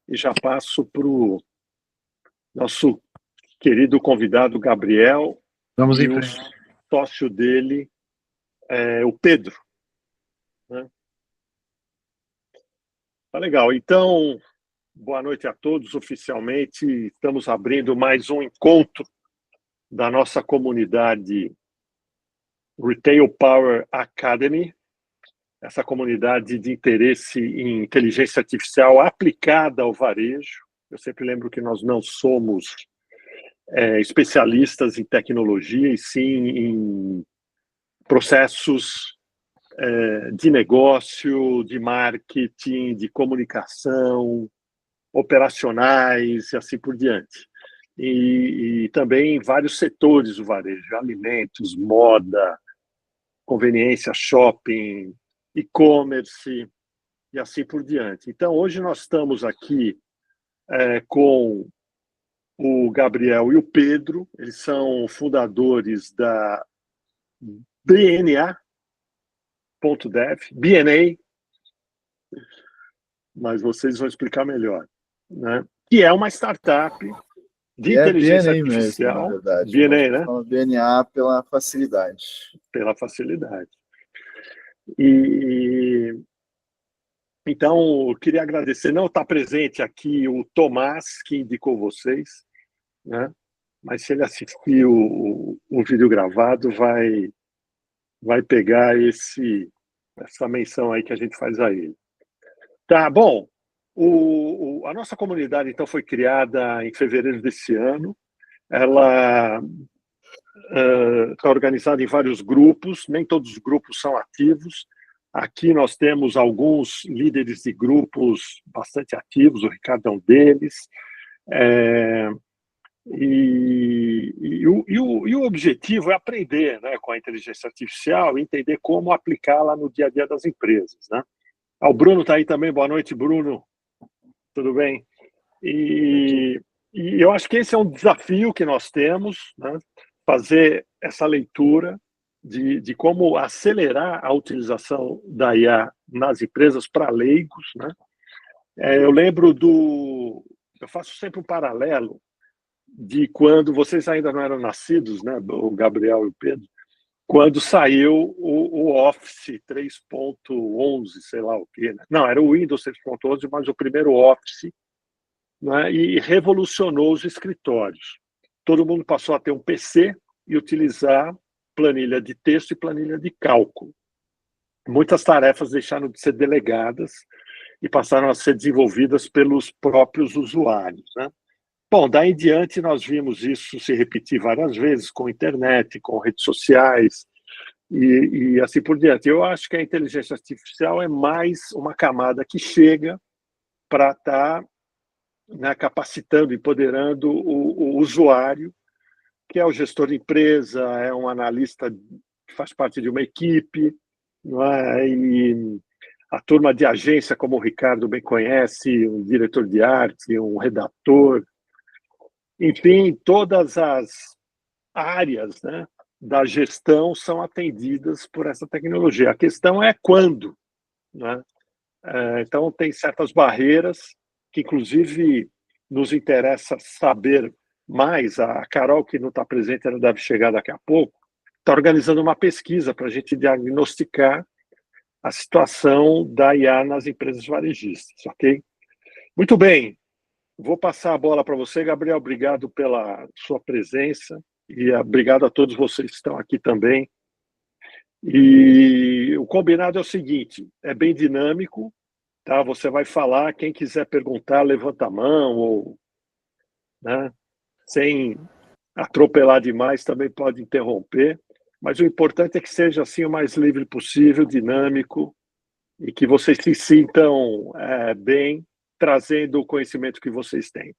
e já passo para o nosso querido convidado Gabriel. Vamos e o sócio dele, o Pedro. Né? Tá legal. Então, boa noite a todos. Oficialmente, estamos abrindo mais um encontro da nossa comunidade Retail Power Academy, essa comunidade de interesse em inteligência artificial aplicada ao varejo. Eu sempre lembro que nós não somos especialistas em tecnologia, e sim em processos de negócio, de marketing, de comunicação, operacionais e assim por diante. E também em vários setores do varejo, alimentos, moda, conveniência, shopping, e-commerce e assim por diante. Então, hoje nós estamos aqui com o Gabriel e o Pedro. Eles são fundadores da BNA.dev, mas vocês vão explicar melhor, né? Que é uma startup de inteligência artificial. Mesmo, na verdade. BNA, né? BNA pela facilidade. Pela facilidade. Então, eu queria agradecer. Não está presente aqui o Tomás, que indicou vocês, né? Mas se ele assistir o vídeo gravado, vai pegar essa menção aí que a gente faz a ele. Tá, bom. A nossa comunidade, então, foi criada em fevereiro desse ano. Ela está organizada em vários grupos, nem todos os grupos são ativos. Aqui nós temos alguns líderes de grupos bastante ativos, o Ricardo é um deles. O objetivo é aprender, né, com a inteligência artificial e entender como aplicá-la no dia a dia das empresas. Né? O Bruno está aí também. Boa noite, Bruno. Tudo bem? E eu acho que esse é um desafio que nós temos, né? Fazer essa leitura de como acelerar a utilização da IA nas empresas para leigos. Né? Eu lembro eu faço sempre um paralelo de quando vocês ainda não eram nascidos, né, o Gabriel e o Pedro, quando saiu o Office 3.11, sei lá o quê. Né? Não, era o Windows 3.11, mas o primeiro Office, né, e revolucionou os escritórios. Todo mundo passou a ter um PC e utilizar planilha de texto e planilha de cálculo. Muitas tarefas deixaram de ser delegadas e passaram a ser desenvolvidas pelos próprios usuários. Né? Bom, daí em diante nós vimos isso se repetir várias vezes com a internet, com redes sociais e assim por diante. Eu acho que a inteligência artificial é mais uma camada que chega para estar, né, capacitando, empoderando o usuário, que é o gestor de empresa, é um analista que faz parte de uma equipe, não é? E a turma de agência, como o Ricardo bem conhece, um diretor de arte, um redator, enfim, todas as áreas, né, da gestão são atendidas por essa tecnologia. A questão é quando. Né? Então, tem certas barreiras que, inclusive, nos interessa saber mais. A Carol, que não está presente, ela deve chegar daqui a pouco, está organizando uma pesquisa para a gente diagnosticar a situação da IA nas empresas varejistas, ok? Muito bem. Vou passar a bola para você, Gabriel. Obrigado pela sua presença e obrigado a todos vocês que estão aqui também. E o combinado é o seguinte, é bem dinâmico, tá? Você vai falar, quem quiser perguntar, levanta a mão, ou, né, sem atropelar demais, também pode interromper, mas o importante é que seja assim o mais livre possível, dinâmico, e que vocês se sintam bem, trazendo o conhecimento que vocês têm.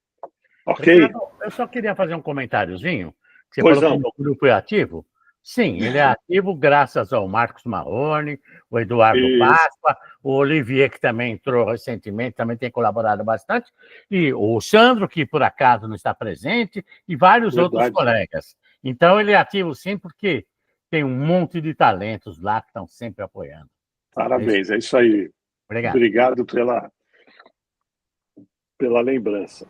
Ok? Ricardo, eu só queria fazer um comentáriozinho. Você Pois falou não. que o grupo é ativo? Sim, ele é ativo graças ao Marcos Marrone, o Eduardo Páscoa, o Olivier, que também entrou recentemente, também tem colaborado bastante, e o Sandro, que por acaso não está presente, e vários outros colegas. Então, ele é ativo sim, porque tem um monte de talentos lá que estão sempre apoiando. Parabéns, é isso aí. Obrigado. Obrigado pela... pela lembrança.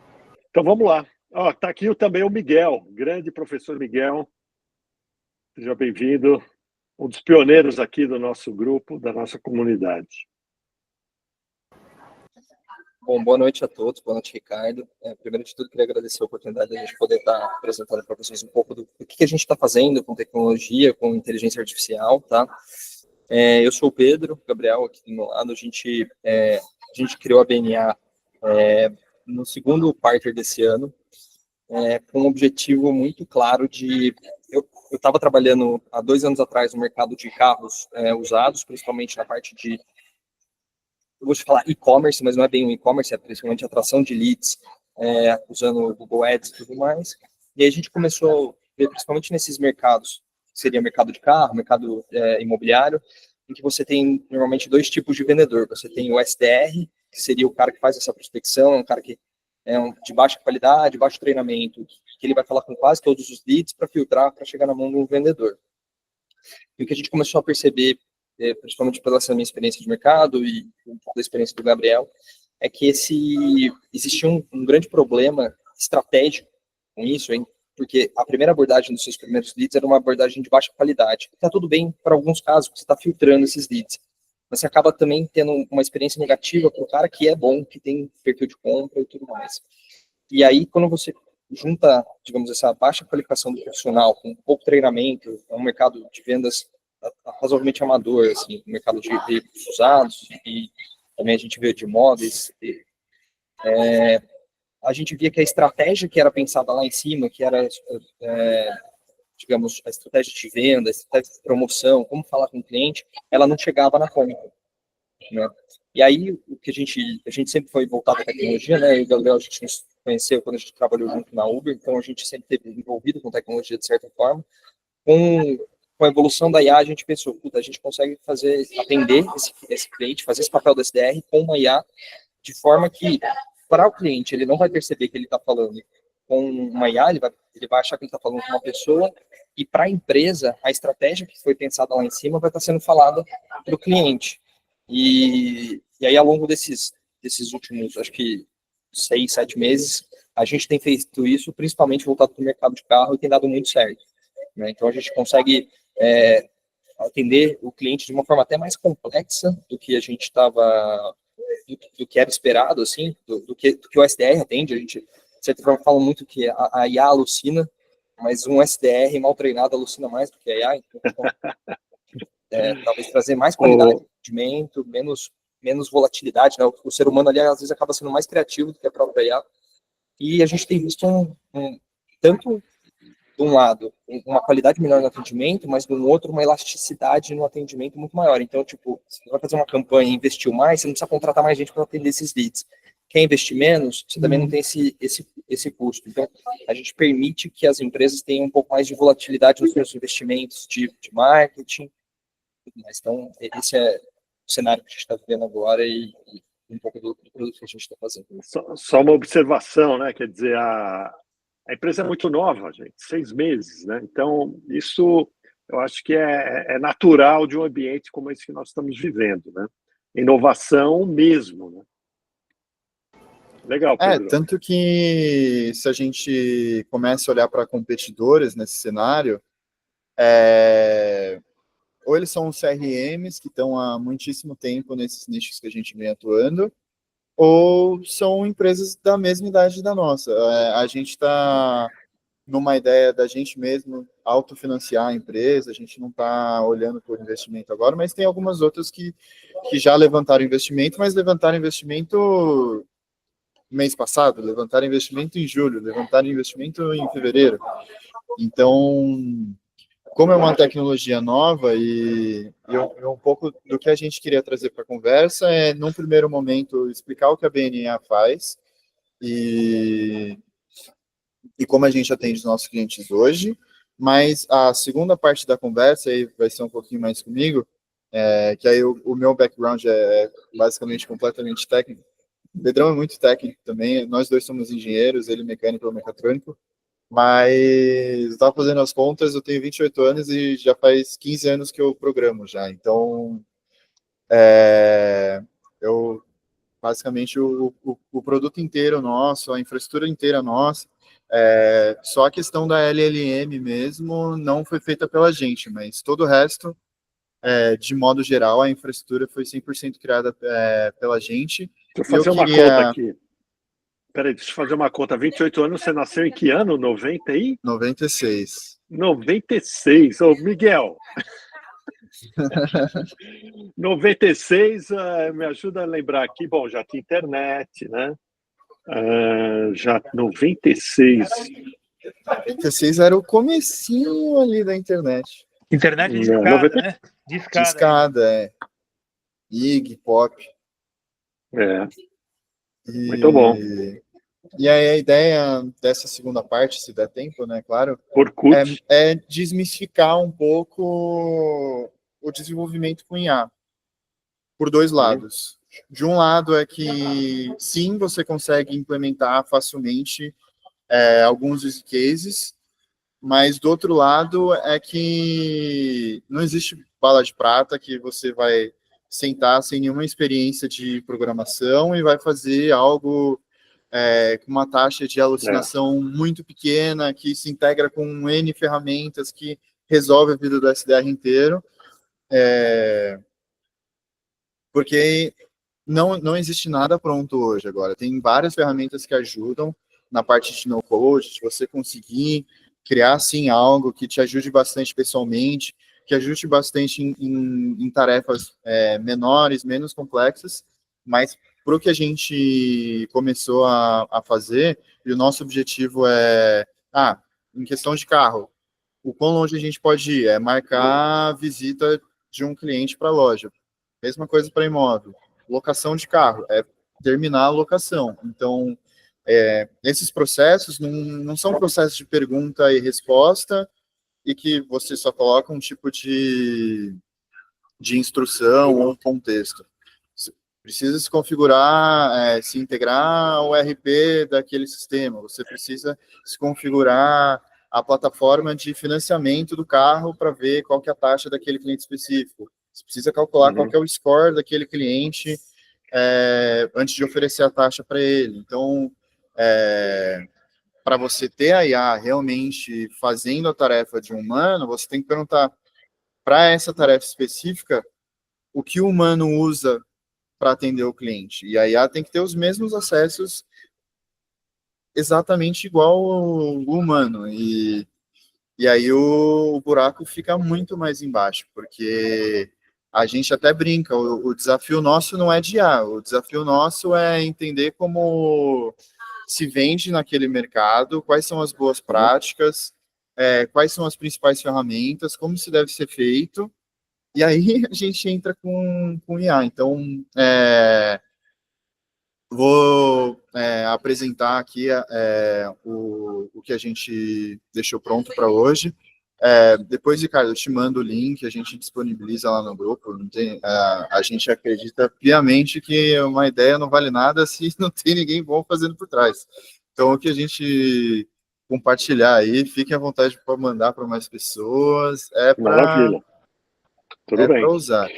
Então vamos lá. Está aqui também o Miguel, grande professor Miguel. Seja bem-vindo, um dos pioneiros aqui do nosso grupo, da nossa comunidade. Bom, boa noite a todos, boa noite, Ricardo. Primeiro de tudo, queria agradecer a oportunidade de a gente poder estar apresentando para vocês um pouco do que a gente está fazendo com tecnologia, com inteligência artificial, tá? Eu sou o Pedro Gabriel, aqui do meu lado. A gente criou a BNA no segundo quarter desse ano, com um objetivo muito claro de... Eu estava trabalhando há 2 anos atrás no mercado de carros usados, principalmente na parte de... Eu vou te falar e-commerce, mas não é bem um e-commerce, é principalmente atração de leads, usando o Google Ads e tudo mais. E aí a gente começou a ver, principalmente nesses mercados, que seria mercado de carro, mercado imobiliário, em que você tem normalmente 2 tipos de vendedor. Você tem o SDR, que seria o cara que faz essa prospecção, um cara que de baixa qualidade, baixo treinamento, que ele vai falar com quase todos os leads para filtrar, para chegar na mão do vendedor. E o que a gente começou a perceber, principalmente pela minha experiência de mercado e um pouco da experiência do Gabriel, é que existia um grande problema estratégico com isso, hein? Porque a primeira abordagem dos seus primeiros leads era uma abordagem de baixa qualidade. Está tudo bem para alguns casos, você está filtrando esses leads. Mas você acaba também tendo uma experiência negativa para o cara que é bom, que tem perfil de compra e tudo mais. E aí, quando você junta, digamos, essa baixa qualificação do profissional com pouco treinamento, é um mercado de vendas razoavelmente amador, assim, um mercado de veículos usados, e também a gente vê de móveis, a gente via que a estratégia que era pensada lá em cima, que era, digamos, a estratégia de venda, a estratégia de promoção, como falar com o cliente, ela não chegava na conta, né? E aí, o que a gente sempre foi voltado à tecnologia, né? E o Gabriel, a gente nos conheceu quando a gente trabalhou junto na Uber, então a gente sempre esteve envolvido com tecnologia de certa forma. Com a evolução da IA, a gente pensou, a gente consegue atender esse cliente, fazer esse papel do SDR com uma IA, de forma que, para o cliente, ele não vai perceber que ele está falando com uma IA, ele vai achar que ele está falando com uma pessoa, e para a empresa, a estratégia que foi pensada lá em cima vai estar sendo falada para o cliente. E aí, ao longo desses últimos, acho que 6, 7 meses, a gente tem feito isso, principalmente voltado para o mercado de carro, e tem dado muito certo, né? Então, a gente consegue atender o cliente de uma forma até mais complexa do que a gente estava, do que era esperado, assim, do que o SDR atende. A gente, de certa forma, fala muito que a IA alucina, mas um SDR mal treinado alucina mais do que a IA, então, talvez trazer mais qualidade de atendimento, menos volatilidade, né? O ser humano ali, às vezes, acaba sendo mais criativo do que a própria IA, e a gente tem visto tanto de um lado, uma qualidade melhor no atendimento, mas do outro, uma elasticidade no atendimento muito maior. Então, tipo, você vai fazer uma campanha e investiu mais, você não precisa contratar mais gente para atender esses leads. Quer investir menos, você também não tem esse custo. Então, a gente permite que as empresas tenham um pouco mais de volatilidade nos seus investimentos de marketing. Mas, então, esse é o cenário que a gente está vivendo agora e um pouco do produto que a gente está fazendo. Só uma observação, né? Quer dizer, a empresa é muito nova, gente, 6 meses, né? Então, isso eu acho que é natural de um ambiente como esse que nós estamos vivendo, né? Inovação mesmo, né? Legal, Pedro. Tanto que se a gente começa a olhar para competidores nesse cenário, ou eles são os CRMs que estão há muitíssimo tempo nesses nichos que a gente vem atuando, ou são empresas da mesma idade da nossa. A gente está numa ideia da gente mesmo autofinanciar a empresa, a gente não está olhando por investimento agora, mas tem algumas outras que já levantaram investimento, mas levantaram investimento mês passado, levantaram investimento em julho, levantaram investimento em fevereiro. Então, como é uma tecnologia nova e um pouco do que a gente queria trazer para a conversa é, num primeiro momento, explicar o que a BNA faz e como a gente atende os nossos clientes hoje, mas a segunda parte da conversa aí vai ser um pouquinho mais comigo, que aí o meu background é basicamente completamente técnico. O Pedrão é muito técnico também, nós dois somos engenheiros, ele mecânico ou mecatrônico, mas eu estava fazendo as contas, eu tenho 28 anos e já faz 15 anos que eu programo já, então eu basicamente o produto inteiro nosso, a infraestrutura inteira nossa. Só a questão da LLM mesmo não foi feita pela gente, mas todo o resto, de modo geral, a infraestrutura foi 100% criada pela gente. Deixa eu fazer uma conta aqui. Peraí, deixa eu fazer uma conta. 28 anos, você nasceu em que ano? 90 e? 96. 96. Ô, Miguel. 96, me ajuda a lembrar aqui. Bom, já tinha internet, né? Já 96. 96 era o comecinho ali da internet. Internet de escada, né? De escada, IG, pop. Muito bom. E aí a ideia dessa segunda parte, se der tempo, né, claro, Orkut. é desmistificar um pouco o desenvolvimento com IA, por dois lados. De um lado é que, sim, você consegue implementar facilmente alguns use cases, mas do outro lado é que não existe bala de prata que você vai sentar sem nenhuma experiência de programação e vai fazer algo com uma taxa de alucinação muito pequena, que se integra com N ferramentas, que resolve a vida do SDR inteiro. Porque não existe nada pronto hoje agora. Tem várias ferramentas que ajudam na parte de no-code, de você conseguir criar, sim, algo que te ajude bastante pessoalmente, que ajude bastante em tarefas menores, menos complexas, mas para o que a gente começou a fazer, e o nosso objetivo em questão de carro, o quão longe a gente pode ir? É marcar a visita de um cliente para a loja. Mesma coisa para imóvel. Locação de carro, é terminar a locação. Então, esses processos não são processos de pergunta e resposta e que você só coloca um tipo de instrução ou um contexto. Precisa se configurar, se integrar ao RP daquele sistema. Você precisa se configurar a plataforma de financiamento do carro para ver qual que é a taxa daquele cliente específico. Você precisa calcular qual que é o score daquele cliente antes de oferecer a taxa para ele. Então, para você ter a IA realmente fazendo a tarefa de um humano, você tem que perguntar para essa tarefa específica o que o humano usa para atender o cliente. E a IA tem que ter os mesmos acessos exatamente igual o humano. E aí o buraco fica muito mais embaixo, porque a gente até brinca, o desafio nosso não é de IA, o desafio nosso é entender como se vende naquele mercado, quais são as boas práticas, quais são as principais ferramentas, como se deve ser feito, e aí a gente entra com IA. Então, vou apresentar aqui o que a gente deixou pronto para hoje. Depois, Ricardo, eu te mando o link, a gente disponibiliza lá no grupo. A gente acredita piamente que uma ideia não vale nada se não tem ninguém bom fazendo por trás. Então, o que a gente compartilhar aí, fiquem à vontade para mandar para mais pessoas. Maravilha. Tudo bem. Para usar.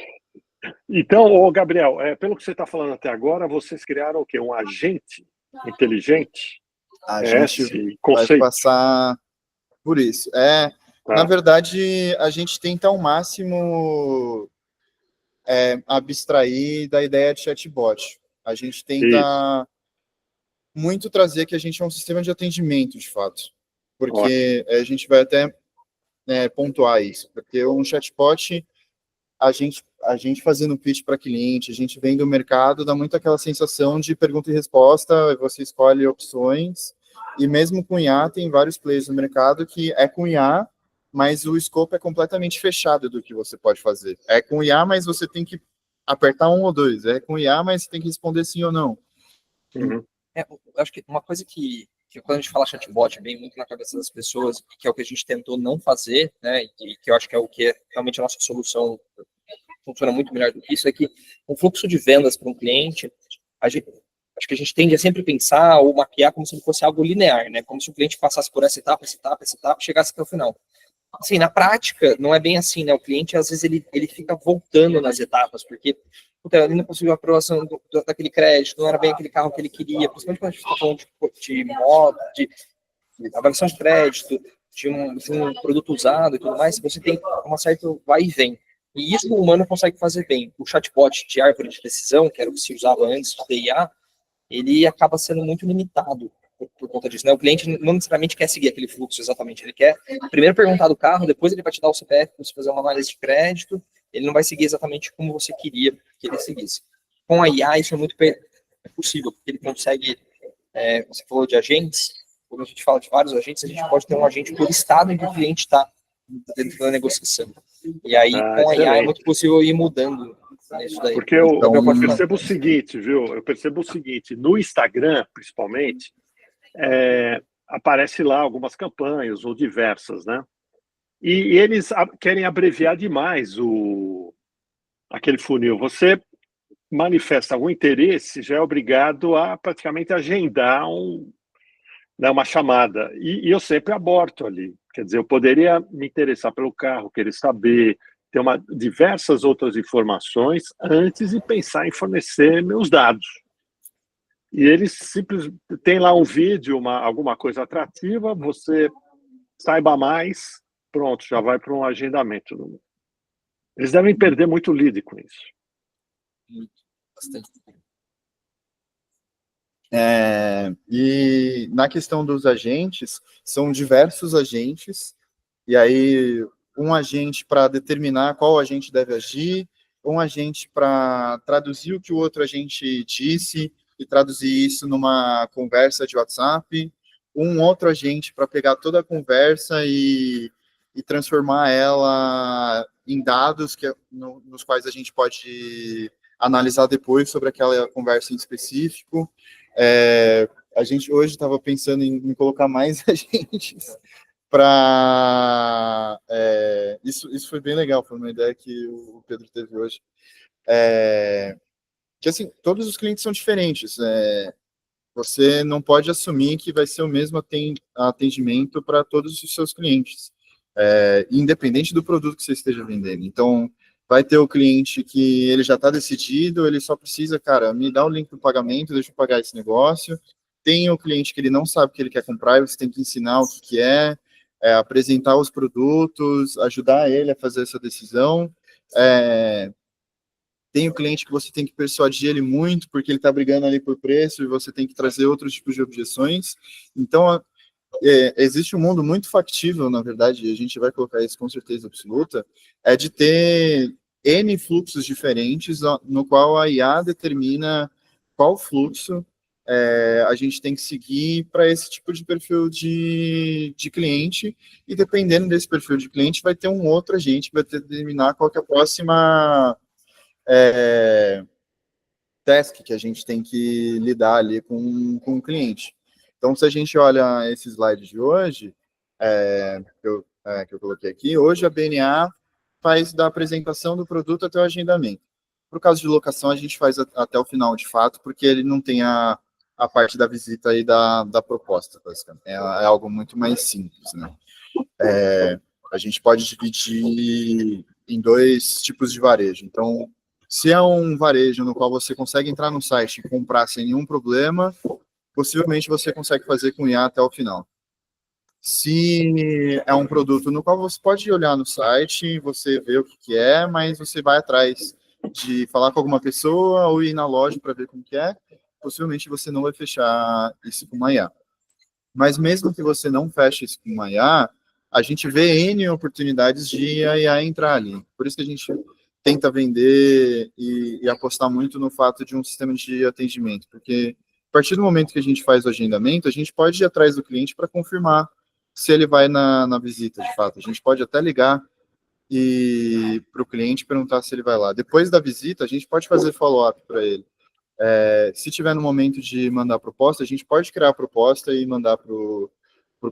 Então, Gabriel, pelo que você está falando até agora, vocês criaram o quê? Um agente inteligente? A gente vai passar por isso. Na verdade, a gente tenta ao máximo abstrair da ideia de chatbot. A gente tenta muito trazer que a gente é um sistema de atendimento, de fato. Porque a gente vai até pontuar isso. Porque um chatbot, a gente fazendo pitch para cliente, a gente vem do mercado, dá muito aquela sensação de pergunta e resposta, você escolhe opções, e mesmo com IA, tem vários players no mercado que com IA, mas o escopo é completamente fechado do que você pode fazer. É com IA, mas você tem que apertar 1 ou 2. É com IA, mas você tem que responder sim ou não. Eu acho que uma coisa que quando a gente fala chatbot, vem muito na cabeça das pessoas, que é o que a gente tentou não fazer, né, e que eu acho que é o que realmente a nossa solução funciona muito melhor do que isso, é que o fluxo de vendas para um cliente, acho que a gente tende a sempre pensar ou mapear como se ele fosse algo linear, né, como se o cliente passasse por essa etapa, e chegasse até o final. Assim, na prática, não é bem assim, né? O cliente, às vezes, ele fica voltando nas etapas, porque puta, ele não conseguiu a aprovação daquele crédito, não era bem aquele carro que ele queria, principalmente quando a gente está falando de moto, de avaliação de crédito, de um produto usado e tudo mais, você tem uma certa vai e vem. E isso o humano consegue fazer bem. O chatbot de árvore de decisão, que era o que se usava antes do IA, ele acaba sendo muito limitado por conta disso, né? O cliente não necessariamente quer seguir aquele fluxo exatamente, ele quer primeiro perguntar do carro, depois ele vai te dar o CPF para você fazer uma análise de crédito, ele não vai seguir exatamente como você queria que ele seguisse. Com a IA isso é muito possível, porque ele consegue, você falou de agentes, quando a gente fala de vários agentes, a gente pode ter um agente por estado em que o cliente está dentro da negociação. E aí, com a IA, é muito possível ir mudando isso daí. Porque eu percebo o seguinte, viu? Eu percebo o seguinte, no Instagram, principalmente, aparece lá algumas campanhas, ou diversas, né? E eles querem abreviar demais aquele funil. Você manifesta algum interesse, já é obrigado a praticamente agendar uma chamada. E eu sempre aborto ali. Quer dizer, eu poderia me interessar pelo carro, querer saber, ter diversas outras informações antes de pensar em fornecer meus dados. E eles simplesmente têm lá um vídeo, alguma coisa atrativa, você saiba mais, pronto, já vai para um agendamento. Eles devem perder muito lead com isso. Bastante. E na questão dos agentes, são diversos agentes, e aí um agente para determinar qual agente deve agir, um agente para traduzir o que o outro agente disse e traduzir isso numa conversa de WhatsApp, um outro agente para pegar toda a conversa e transformar ela em dados nos quais a gente pode analisar depois sobre aquela conversa em específico. A gente hoje estava pensando em colocar mais agentes para... isso foi bem legal, foi uma ideia que o Pedro teve hoje. Que assim, todos os clientes são diferentes. Você não pode assumir que vai ser o mesmo atendimento para todos os seus clientes, independente do produto que você esteja vendendo. Então, vai ter o cliente que ele já está decidido, ele só precisa, cara, me dá o link do pagamento, deixa eu pagar esse negócio. Tem o cliente que ele não sabe o que ele quer comprar, e você tem que ensinar o que é, apresentar os produtos, ajudar ele a fazer essa decisão. Tem o cliente que você tem que persuadir ele muito, porque ele está brigando ali por preço, e você tem que trazer outros tipos de objeções. Então, existe um mundo muito factível, na verdade, e a gente vai colocar isso com certeza absoluta, de ter N fluxos diferentes, no qual a IA determina qual fluxo a gente tem que seguir para esse tipo de perfil de cliente, e dependendo desse perfil de cliente, vai ter um outro agente que vai determinar qual que é a próxima task que a gente tem que lidar ali com o cliente. Então, se a gente olha esse slide de hoje, que eu coloquei aqui, hoje a BNA faz da apresentação do produto até o agendamento. Por caso de locação, a gente faz até o final, de fato, porque ele não tem a parte da visita e da proposta, basicamente. É algo muito mais simples, né? A gente pode dividir em dois tipos de varejo. Então, se é um varejo no qual você consegue entrar no site e comprar sem nenhum problema, possivelmente você consegue fazer com IA até o final. Se é um produto no qual você pode olhar no site, você vê o que é, mas você vai atrás de falar com alguma pessoa ou ir na loja para ver como que é, possivelmente você não vai fechar isso com uma IA. Mas mesmo que você não feche isso com uma IA, a gente vê N oportunidades de a IA entrar ali. Por isso que a gente tenta vender e apostar muito no fato de um sistema de atendimento, porque a partir do momento que a gente faz o agendamento, a gente pode ir atrás do cliente para confirmar se ele vai na visita, de fato. A gente pode até ligar para o cliente perguntar se ele vai lá. Depois da visita, a gente pode fazer follow-up para ele. Se tiver no momento de mandar a proposta, a gente pode criar a proposta e mandar para o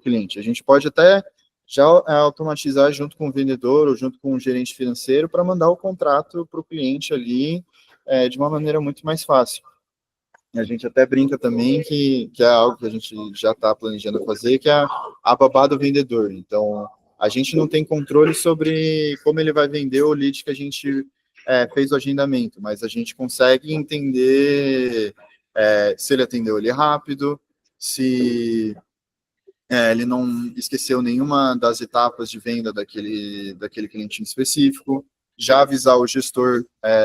cliente. A gente pode até já automatizar junto com o vendedor ou junto com o gerente financeiro para mandar o contrato para o cliente ali de uma maneira muito mais fácil. A gente até brinca também que é algo que a gente já está planejando fazer, que é a babá do vendedor. Então, A gente não tem controle sobre como ele vai vender o lead que a gente fez o agendamento, mas a gente consegue entender se ele atendeu ele rápido, se ele não esqueceu nenhuma das etapas de venda daquele cliente em específico, já avisar o gestor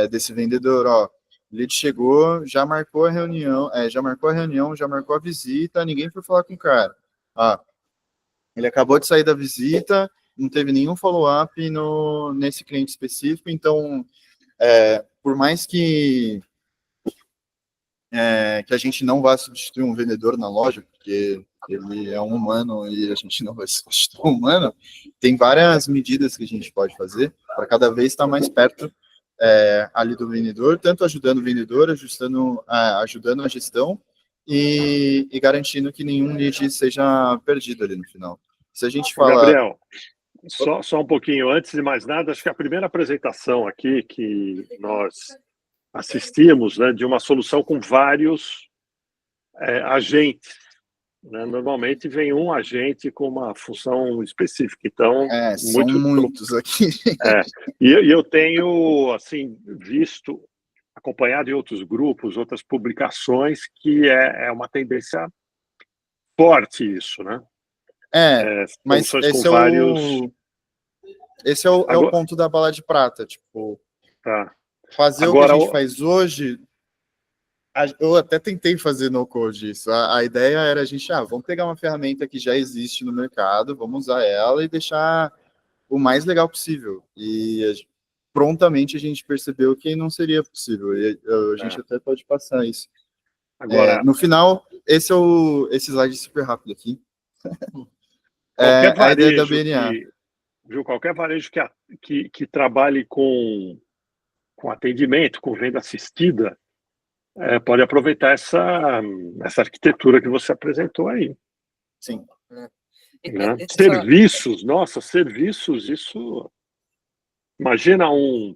desse vendedor, ó, o lead chegou, já marcou a reunião, já marcou a visita, ninguém foi falar com o cara. Ele acabou de sair da visita, não teve nenhum follow-up nesse cliente específico, então, por mais que a gente não vá substituir um vendedor na loja, porque ele é um humano e a gente não vai substituir um humano, tem várias medidas que a gente pode fazer para cada vez estar mais perto ali do vendedor, tanto ajudando o vendedor, ajudando a gestão e garantindo que nenhum lead seja perdido ali no final. Se a gente fala... Gabriel, só um pouquinho, antes de mais nada, acho que a primeira apresentação aqui que nós assistimos, né, de uma solução com vários agentes. Né? Normalmente vem um agente com uma função específica, então são muitos aqui. E eu tenho assim visto, acompanhado em outros grupos, outras publicações, que é uma tendência forte isso, né? Mas esse esse é o ponto da bala de prata, tipo, fazer agora, o que a gente faz hoje. Eu até tentei fazer no code isso. A ideia era a gente, vamos pegar uma ferramenta que já existe no mercado, vamos usar ela e deixar o mais legal possível. E prontamente a gente percebeu que não seria possível. E a gente até pode passar isso. Agora, no final, esse slide super rápido aqui. A ideia da BNA. Qualquer varejo que trabalhe com atendimento, com venda assistida, pode aproveitar essa arquitetura que você apresentou aí. Sim. Né? Serviços, serviços, isso... Imagina um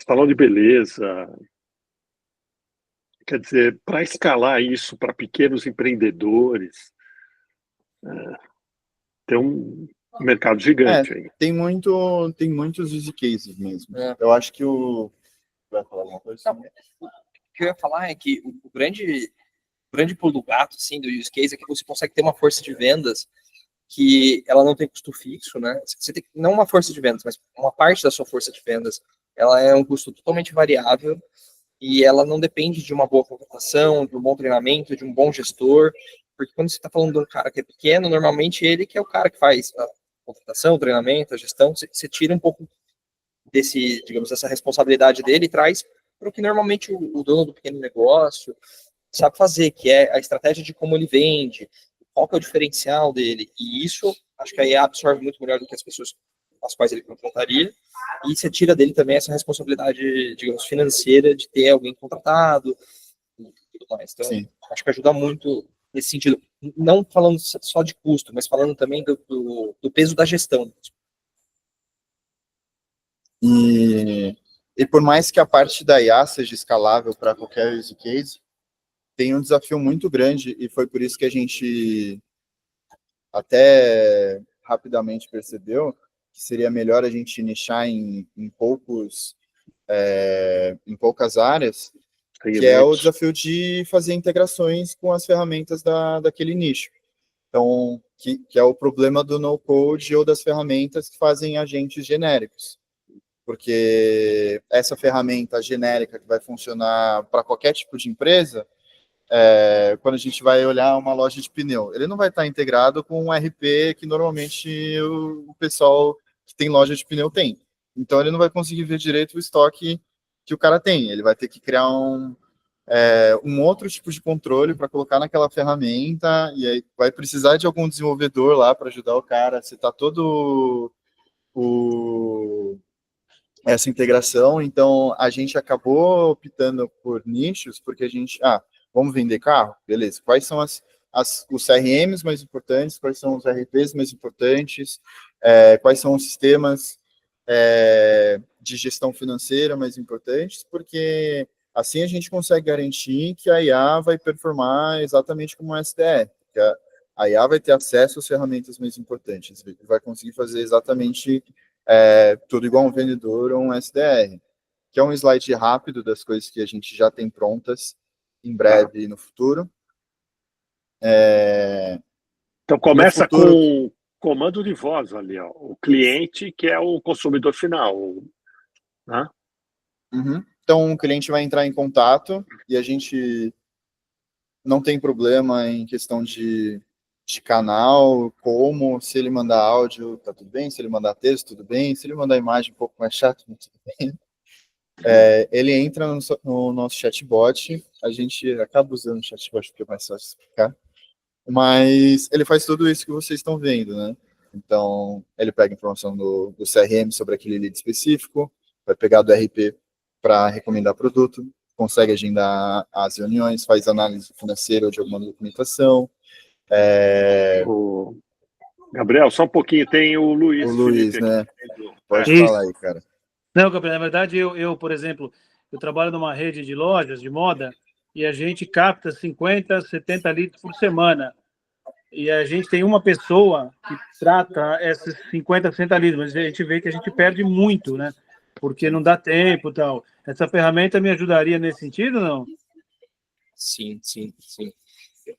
salão de beleza. Quer dizer, para escalar isso para pequenos empreendedores, tem um mercado gigante aí. Tem muitos use cases mesmo. Eu acho que vai falar alguma coisa? Não, o que eu ia falar é que o grande pulo do gato, assim, do use case é que você consegue ter uma força de vendas que ela não tem custo fixo, né? Você tem não uma força de vendas, mas uma parte da sua força de vendas, ela é um custo totalmente variável e ela não depende de uma boa contratação, de um bom treinamento, de um bom gestor, porque quando você está falando de um cara que é pequeno, normalmente ele que é o cara que faz a contratação, o treinamento, a gestão, você tira um pouco dessa responsabilidade dele e traz para o que normalmente o dono do pequeno negócio sabe fazer, que é a estratégia de como ele vende, qual que é o diferencial dele, e isso acho que a IA absorve muito melhor do que as pessoas as quais ele contrataria, e você tira dele também essa responsabilidade, digamos, financeira de ter alguém contratado e tudo mais. Então, sim, acho que ajuda muito nesse sentido, não falando só de custo, mas falando também do peso da gestão. E por mais que a parte da IA seja escalável para qualquer use case, tem um desafio muito grande, e foi por isso que a gente até rapidamente percebeu que seria melhor a gente nichar em poucas áreas, que é o desafio de fazer integrações com as ferramentas daquele nicho. Então, que é o problema do no-code ou das ferramentas que fazem agentes genéricos. Porque essa ferramenta genérica que vai funcionar para qualquer tipo de empresa, quando a gente vai olhar uma loja de pneu, ele não vai estar integrado com um RP que normalmente o pessoal que tem loja de pneu tem. Então, ele não vai conseguir ver direito o estoque que o cara tem. Ele vai ter que criar um outro tipo de controle para colocar naquela ferramenta, e aí vai precisar de algum desenvolvedor lá para ajudar o cara a setar todo essa integração. Então, a gente acabou optando por nichos, porque a gente... vamos vender carro? Beleza. Quais são os CRMs mais importantes? Quais são os RPs mais importantes? Quais são os sistemas de gestão financeira mais importantes? Porque assim a gente consegue garantir que a IA vai performar exatamente como um SDR. A IA vai ter acesso às ferramentas mais importantes, vai conseguir fazer exatamente tudo igual um vendedor ou um SDR, que é um slide rápido das coisas que a gente já tem prontas em breve e no futuro. Então começa com comando de voz ali, ó, o cliente que é o consumidor final, né? Uhum. Então o cliente vai entrar em contato e a gente não tem problema em questão de canal, se ele mandar áudio, tá tudo bem, se ele mandar texto, tudo bem, se ele mandar imagem um pouco mais chato, tudo bem. Ele entra no nosso chatbot, a gente acaba usando o chatbot porque é mais fácil explicar, mas ele faz tudo isso que vocês estão vendo, né? Então, ele pega informação do CRM sobre aquele lead específico, vai pegar do RP para recomendar produto, consegue agendar as reuniões, faz análise financeira ou de alguma documentação. Gabriel, só um pouquinho, tem o Luiz. O Luiz, Felipe, né? aqui. Pode falar aí, cara. Não, Gabriel, na verdade, eu, por exemplo, eu trabalho numa rede de lojas de moda e a gente capta 50, 70 litros por semana. E a gente tem uma pessoa que trata esses 50, 60 litros, mas a gente vê que a gente perde muito, né? Porque não dá tempo e tal. Essa ferramenta me ajudaria nesse sentido, não? Sim.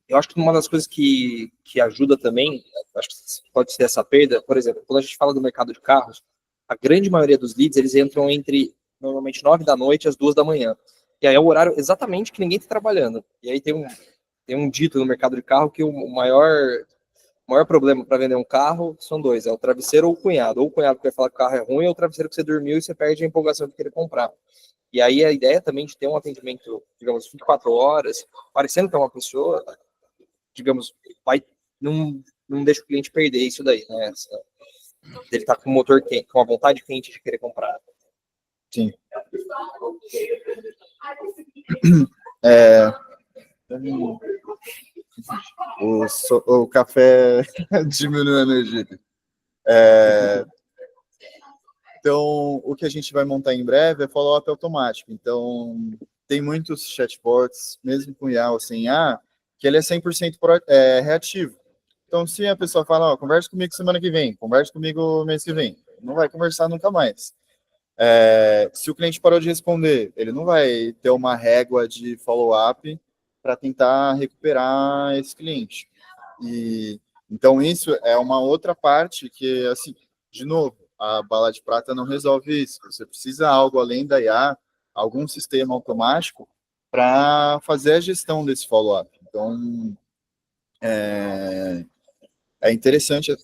Eu acho que uma das coisas que ajuda também, acho que pode ser essa perda, por exemplo, quando a gente fala do mercado de carros, a grande maioria dos leads, eles entram entre, normalmente, 9 da noite às 2 da manhã. E aí é o horário exatamente que ninguém está trabalhando. E aí tem um dito no mercado de carro que o maior problema para vender um carro são dois, é o travesseiro ou o cunhado. Ou o cunhado que vai falar que o carro é ruim, ou o travesseiro que você dormiu e você perde a empolgação de querer comprar. E aí a ideia também de ter um atendimento, digamos, 24 horas, parecendo que é uma pessoa, digamos, não deixa o cliente perder isso daí, né? Ele tá com o motor quente, com a vontade quente de querer comprar. Sim. O café diminui a energia. Então, o que a gente vai montar em breve é follow-up automático. Então, tem muitos chatbots, mesmo com IA ou sem IA, que ele é 100% reativo. Então, se a pessoa fala, conversa comigo semana que vem, conversa comigo mês que vem, não vai conversar nunca mais. Se o cliente parou de responder, ele não vai ter uma régua de follow-up para tentar recuperar esse cliente. Então, isso é uma outra parte que, assim, de novo, a bala de prata não resolve isso. Você precisa algo além da IA, algum sistema automático para fazer a gestão desse follow-up. Então, é interessante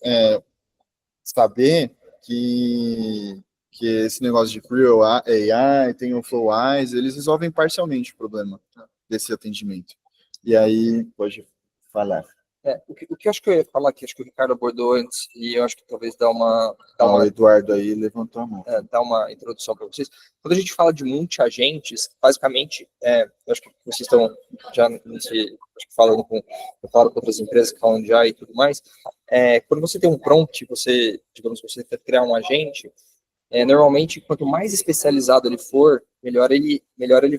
saber que esse negócio de Creo AI, tem o Flow Eyes, eles resolvem parcialmente o problema desse atendimento. E aí, pode falar. O que eu acho que eu ia falar aqui, acho que o Ricardo abordou antes, e eu acho que talvez o Eduardo aí levantou a mão. Dar uma introdução para vocês. Quando a gente fala de multi-agentes, basicamente, eu acho que vocês estão já falando com outras empresas que falam de AI e tudo mais, quando você tem um prompt, digamos, você quer criar um agente, normalmente, quanto mais especializado ele for, melhor ele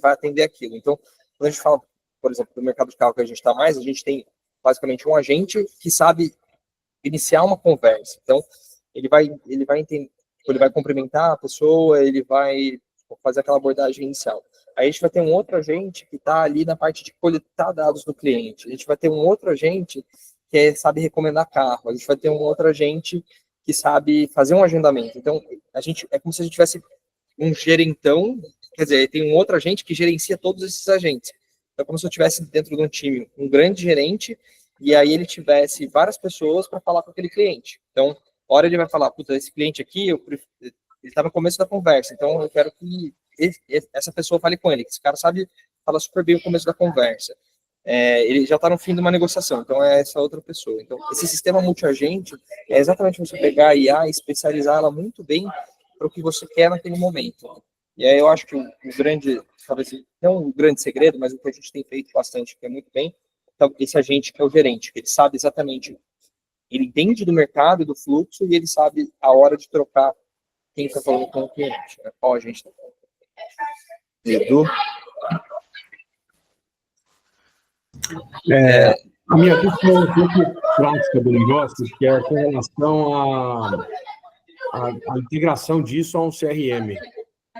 vai atender aquilo. Então, quando a gente fala, por exemplo, do mercado de carro que a gente está mais, a gente tem basicamente um agente que sabe iniciar uma conversa. Então, ele vai entender, ele vai cumprimentar a pessoa, ele vai fazer aquela abordagem inicial. Aí a gente vai ter um outro agente que está ali na parte de coletar dados do cliente. A gente vai ter um outro agente que sabe recomendar carro. A gente vai ter um outro agente que sabe fazer um agendamento. Então, é como se a gente tivesse um gerentão, quer dizer, tem um outro agente que gerencia todos esses agentes. Então, é como se eu tivesse dentro de um time um grande gerente e aí ele tivesse várias pessoas para falar com aquele cliente. Então, a hora ele vai falar, puta, esse cliente aqui, ele está no começo da conversa, então eu quero que essa pessoa fale com ele, que esse cara sabe falar super bem o começo da conversa. Ele já está no fim de uma negociação, então é essa outra pessoa. Então, esse sistema multiagente é exatamente você pegar a IA e especializar ela muito bem para o que você quer naquele momento. E aí eu acho que o grande, talvez não um grande segredo, mas o que a gente tem feito bastante, que é muito bem, então, esse agente que é o gerente, que ele sabe exatamente, ele entende do mercado e do fluxo e ele sabe a hora de trocar quem está falando com o cliente, né? Qual agente está falando. Edu? A minha dúvida é um pouco prática do negócio, que é com relação à integração disso a um CRM.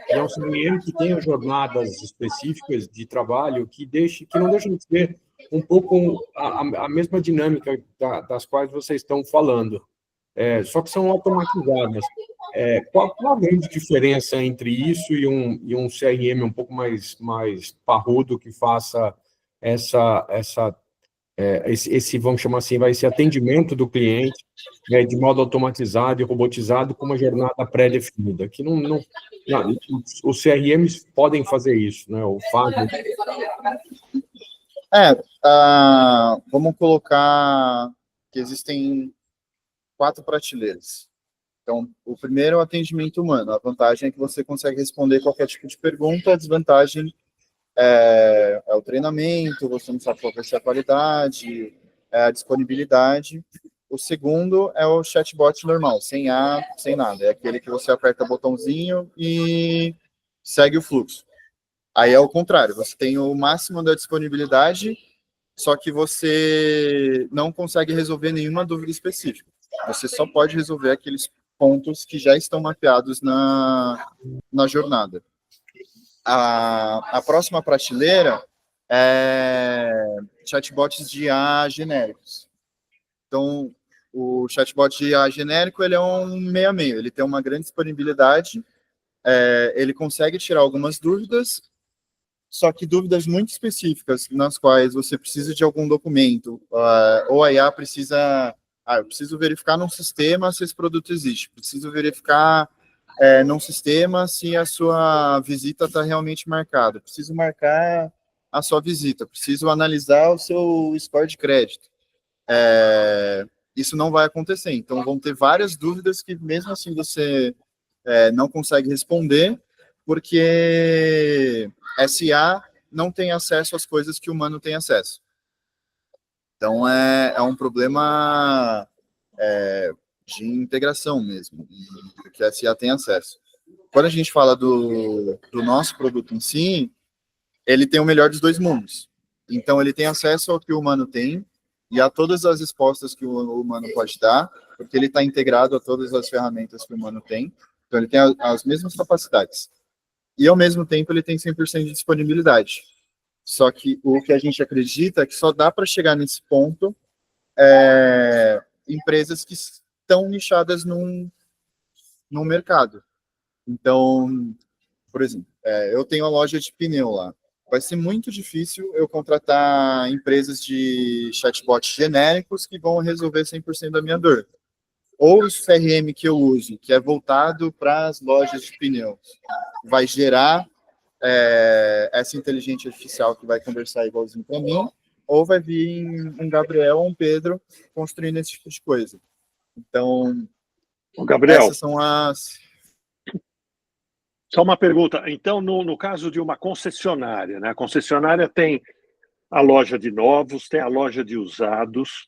E é um CRM que tenha jornadas específicas de trabalho que não deixem de ser um pouco a mesma dinâmica das quais vocês estão falando. Só que são automatizadas. Qual a grande diferença entre isso e um CRM um pouco mais parrudo que faça esse, vamos chamar assim, esse atendimento do cliente de modo automatizado e robotizado com uma jornada pré-definida, que não, os CRMs podem fazer isso, né? Ou fazem. Vamos colocar que existem 4 prateleiras. Então, o primeiro é o atendimento humano. A vantagem é que você consegue responder qualquer tipo de pergunta, a desvantagem é o treinamento, você não sabe qual vai ser a qualidade, a disponibilidade. O segundo é o chatbot normal, sem nada. É aquele que você aperta o botãozinho e segue o fluxo. Aí é o contrário, você tem o máximo da disponibilidade, só que você não consegue resolver nenhuma dúvida específica. Você só pode resolver aqueles pontos que já estão mapeados na jornada. A próxima prateleira é chatbots de IA genéricos. Então, o chatbot de IA genérico, ele é um meio a meio, ele tem uma grande disponibilidade, ele consegue tirar algumas dúvidas, só que dúvidas muito específicas, nas quais você precisa de algum documento, ou a IA precisa... eu preciso verificar num sistema se esse produto existe, preciso verificar num sistema se a sua visita está realmente marcada, preciso marcar a sua visita, preciso analisar o seu score de crédito. Isso não vai acontecer, então vão ter várias dúvidas que mesmo assim você não consegue responder, porque SA não tem acesso às coisas que o humano tem acesso. Então, é um problema de integração mesmo, que a SA tem acesso. Quando a gente fala do nosso produto em si, ele tem o melhor dos 2 mundos. Então, ele tem acesso ao que o humano tem e a todas as respostas que o humano pode dar, porque ele está integrado a todas as ferramentas que o humano tem. Então, ele tem as mesmas capacidades. E, ao mesmo tempo, ele tem 100% de disponibilidade. Só que o que a gente acredita é que só dá para chegar nesse ponto empresas que estão nichadas num mercado. Então, por exemplo, eu tenho a loja de pneu lá. Vai ser muito difícil eu contratar empresas de chatbots genéricos que vão resolver 100% da minha dor. Ou o CRM que eu uso, que é voltado para as lojas de pneus, vai gerar essa inteligência artificial que vai conversar igualzinho para mim, ou vai vir um Gabriel ou um Pedro construindo esse tipo de coisa. Então, Gabriel, essas são as... Só uma pergunta. Então, no caso de uma concessionária, né? A concessionária tem a loja de novos, tem a loja de usados,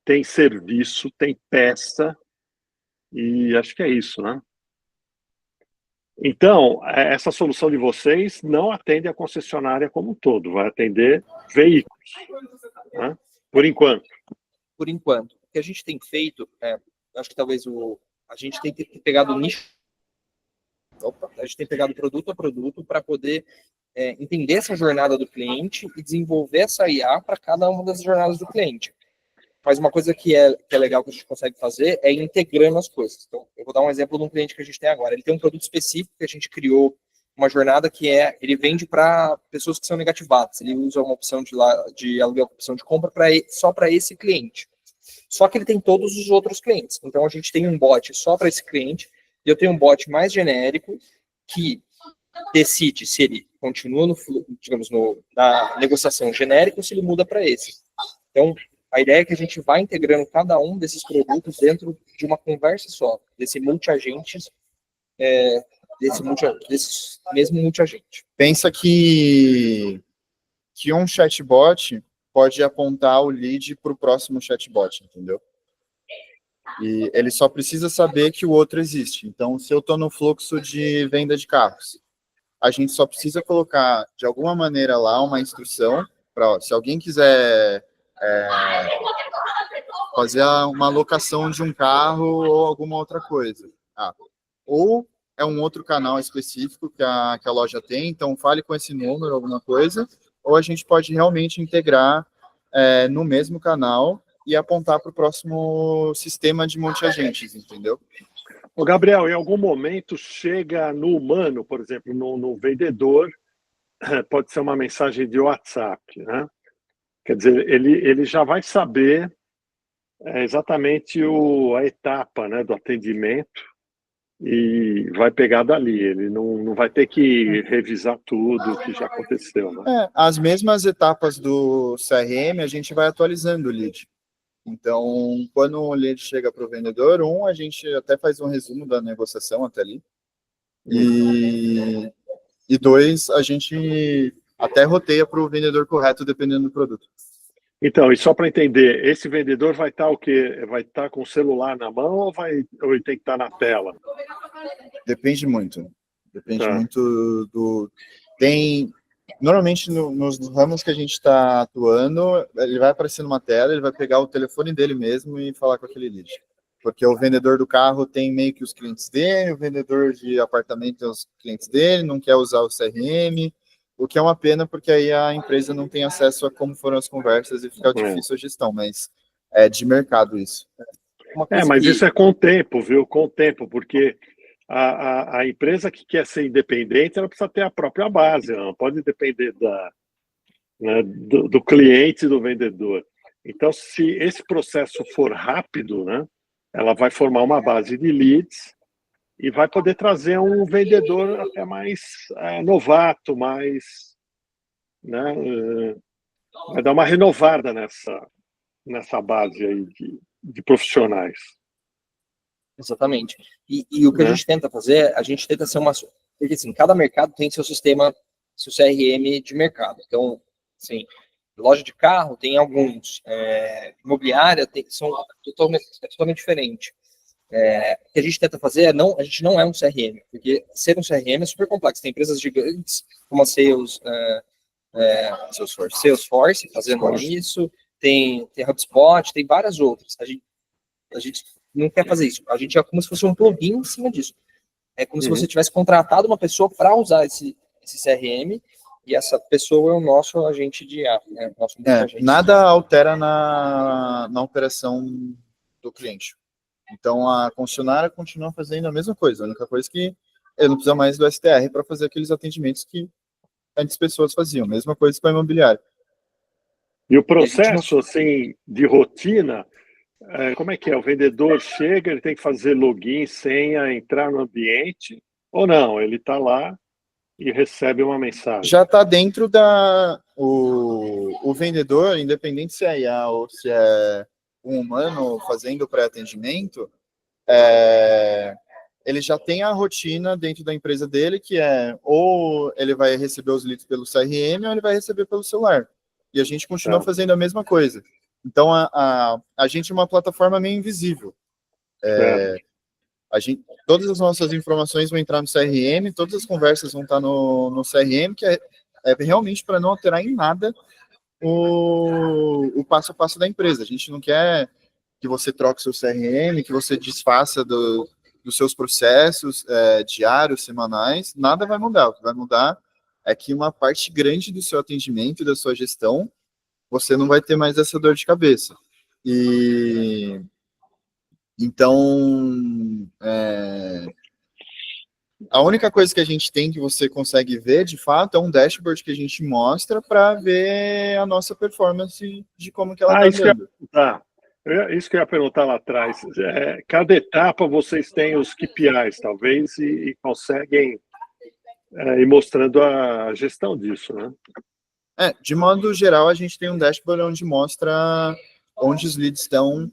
tem serviço, tem peça, e acho que é isso, né? Então, essa solução de vocês não atende a concessionária como um todo, vai atender veículos, né? Por enquanto. Por enquanto. O que a gente tem feito, acho que talvez a gente tem pegado o nicho. A gente tem pegado produto a produto para poder entender essa jornada do cliente e desenvolver essa IA para cada uma das jornadas do cliente. Mas uma coisa que é legal que a gente consegue fazer é ir integrando as coisas. Então, eu vou dar um exemplo de um cliente que a gente tem agora. Ele tem um produto específico que a gente criou uma jornada que ele vende para pessoas que são negativadas. Ele usa uma opção de aluguel, uma opção de compra só para esse cliente. Só que ele tem todos os outros clientes. Então, a gente tem um bot só para esse cliente e eu tenho um bot mais genérico que decide se ele continua na negociação genérica ou se ele muda para esse. Então, a ideia é que a gente vai integrando cada um desses produtos dentro de uma conversa só, desse multi-agentes, desse mesmo multi-agente. Pensa que um chatbot pode apontar o lead para o próximo chatbot, entendeu? E ele só precisa saber que o outro existe. Então, se eu estou no fluxo de venda de carros, a gente só precisa colocar, de alguma maneira, lá uma instrução para, se alguém quiser fazer uma locação de um carro ou alguma outra coisa. Ou é um outro canal específico que a loja tem, então fale com esse número, alguma coisa, ou a gente pode realmente integrar no mesmo canal e apontar para o próximo sistema de multi-agentes, entendeu? Ô, Gabriel, em algum momento chega no humano, por exemplo, no vendedor, pode ser uma mensagem de WhatsApp, né? Quer dizer, ele já vai saber exatamente a etapa, né, do atendimento e vai pegar dali. Ele não vai ter que revisar tudo o que já aconteceu, né? As mesmas etapas do CRM, a gente vai atualizando o lead. Então, quando o lead chega para o vendedor, a gente até faz um resumo da negociação até ali. E 2, a gente até roteia para o vendedor correto, dependendo do produto. Então, e só para entender, esse vendedor vai estar o quê? Vai estar com o celular na mão ou ele tem que estar na tela? Depende muito. Depende muito do... Normalmente, nos ramos que a gente está atuando, ele vai aparecer numa tela, ele vai pegar o telefone dele mesmo e falar com aquele lead. Porque o vendedor do carro tem meio que os clientes dele, o vendedor de apartamento tem os clientes dele, não quer usar o CRM, o que é uma pena, porque aí a empresa não tem acesso a como foram as conversas e fica difícil a gestão, mas é de mercado isso. Mas isso é com o tempo, viu? Com o tempo, porque a empresa que quer ser independente, ela precisa ter a própria base, ela não pode depender do cliente e do vendedor. Então, se esse processo for rápido, né, ela vai formar uma base de leads e vai poder trazer um vendedor até mais novato, mais, né, vai dar uma renovada nessa base aí de profissionais. Exatamente. E o que a gente tenta fazer, a gente tenta ser porque assim, cada mercado tem seu sistema, seu CRM de mercado. Então, assim, loja de carro tem alguns, imobiliária são totalmente diferente. O que a gente tenta fazer a gente não é um CRM, porque ser um CRM é super complexo. Tem empresas gigantes, como a Salesforce fazendo isso, tem HubSpot, tem várias outras. A gente não quer fazer isso. A gente é como se fosse um plugin em cima disso. É como se você tivesse contratado uma pessoa para usar esse CRM, e essa pessoa é o nosso agente de nosso agente. Nada altera na operação do cliente. Então, a concessionária continua fazendo a mesma coisa. A única coisa é que ele não precisa mais do STR para fazer aqueles atendimentos que antes pessoas faziam. Mesma coisa com a imobiliária. E o processo, assim, de rotina, como é que é? O vendedor chega, ele tem que fazer login, senha, entrar no ambiente, ou não? Ele está lá e recebe uma mensagem. Já está dentro o vendedor, independente se é IA ou se é um humano fazendo pré-atendimento, ele já tem a rotina dentro da empresa dele, que ou ele vai receber os leads pelo CRM ou ele vai receber pelo celular. E a gente continua fazendo a mesma coisa. Então, a gente é uma plataforma meio invisível. Todas as nossas informações vão entrar no CRM, todas as conversas vão estar no CRM, que é realmente para não alterar em nada o passo a passo da empresa. A gente não quer que você troque seu CRM, que você desfaça dos seus processos diários, semanais. Nada vai mudar. O que vai mudar é que uma parte grande do seu atendimento e da sua gestão, você não vai ter mais essa dor de cabeça. Então, a única coisa que a gente tem que você consegue ver, de fato, é um dashboard que a gente mostra para ver a nossa performance de como que ela está andando. Isso que eu ia perguntar lá atrás. Cada etapa vocês têm os KPIs, talvez, e conseguem ir mostrando a gestão disso, né? De modo geral, a gente tem um dashboard onde mostra onde os leads estão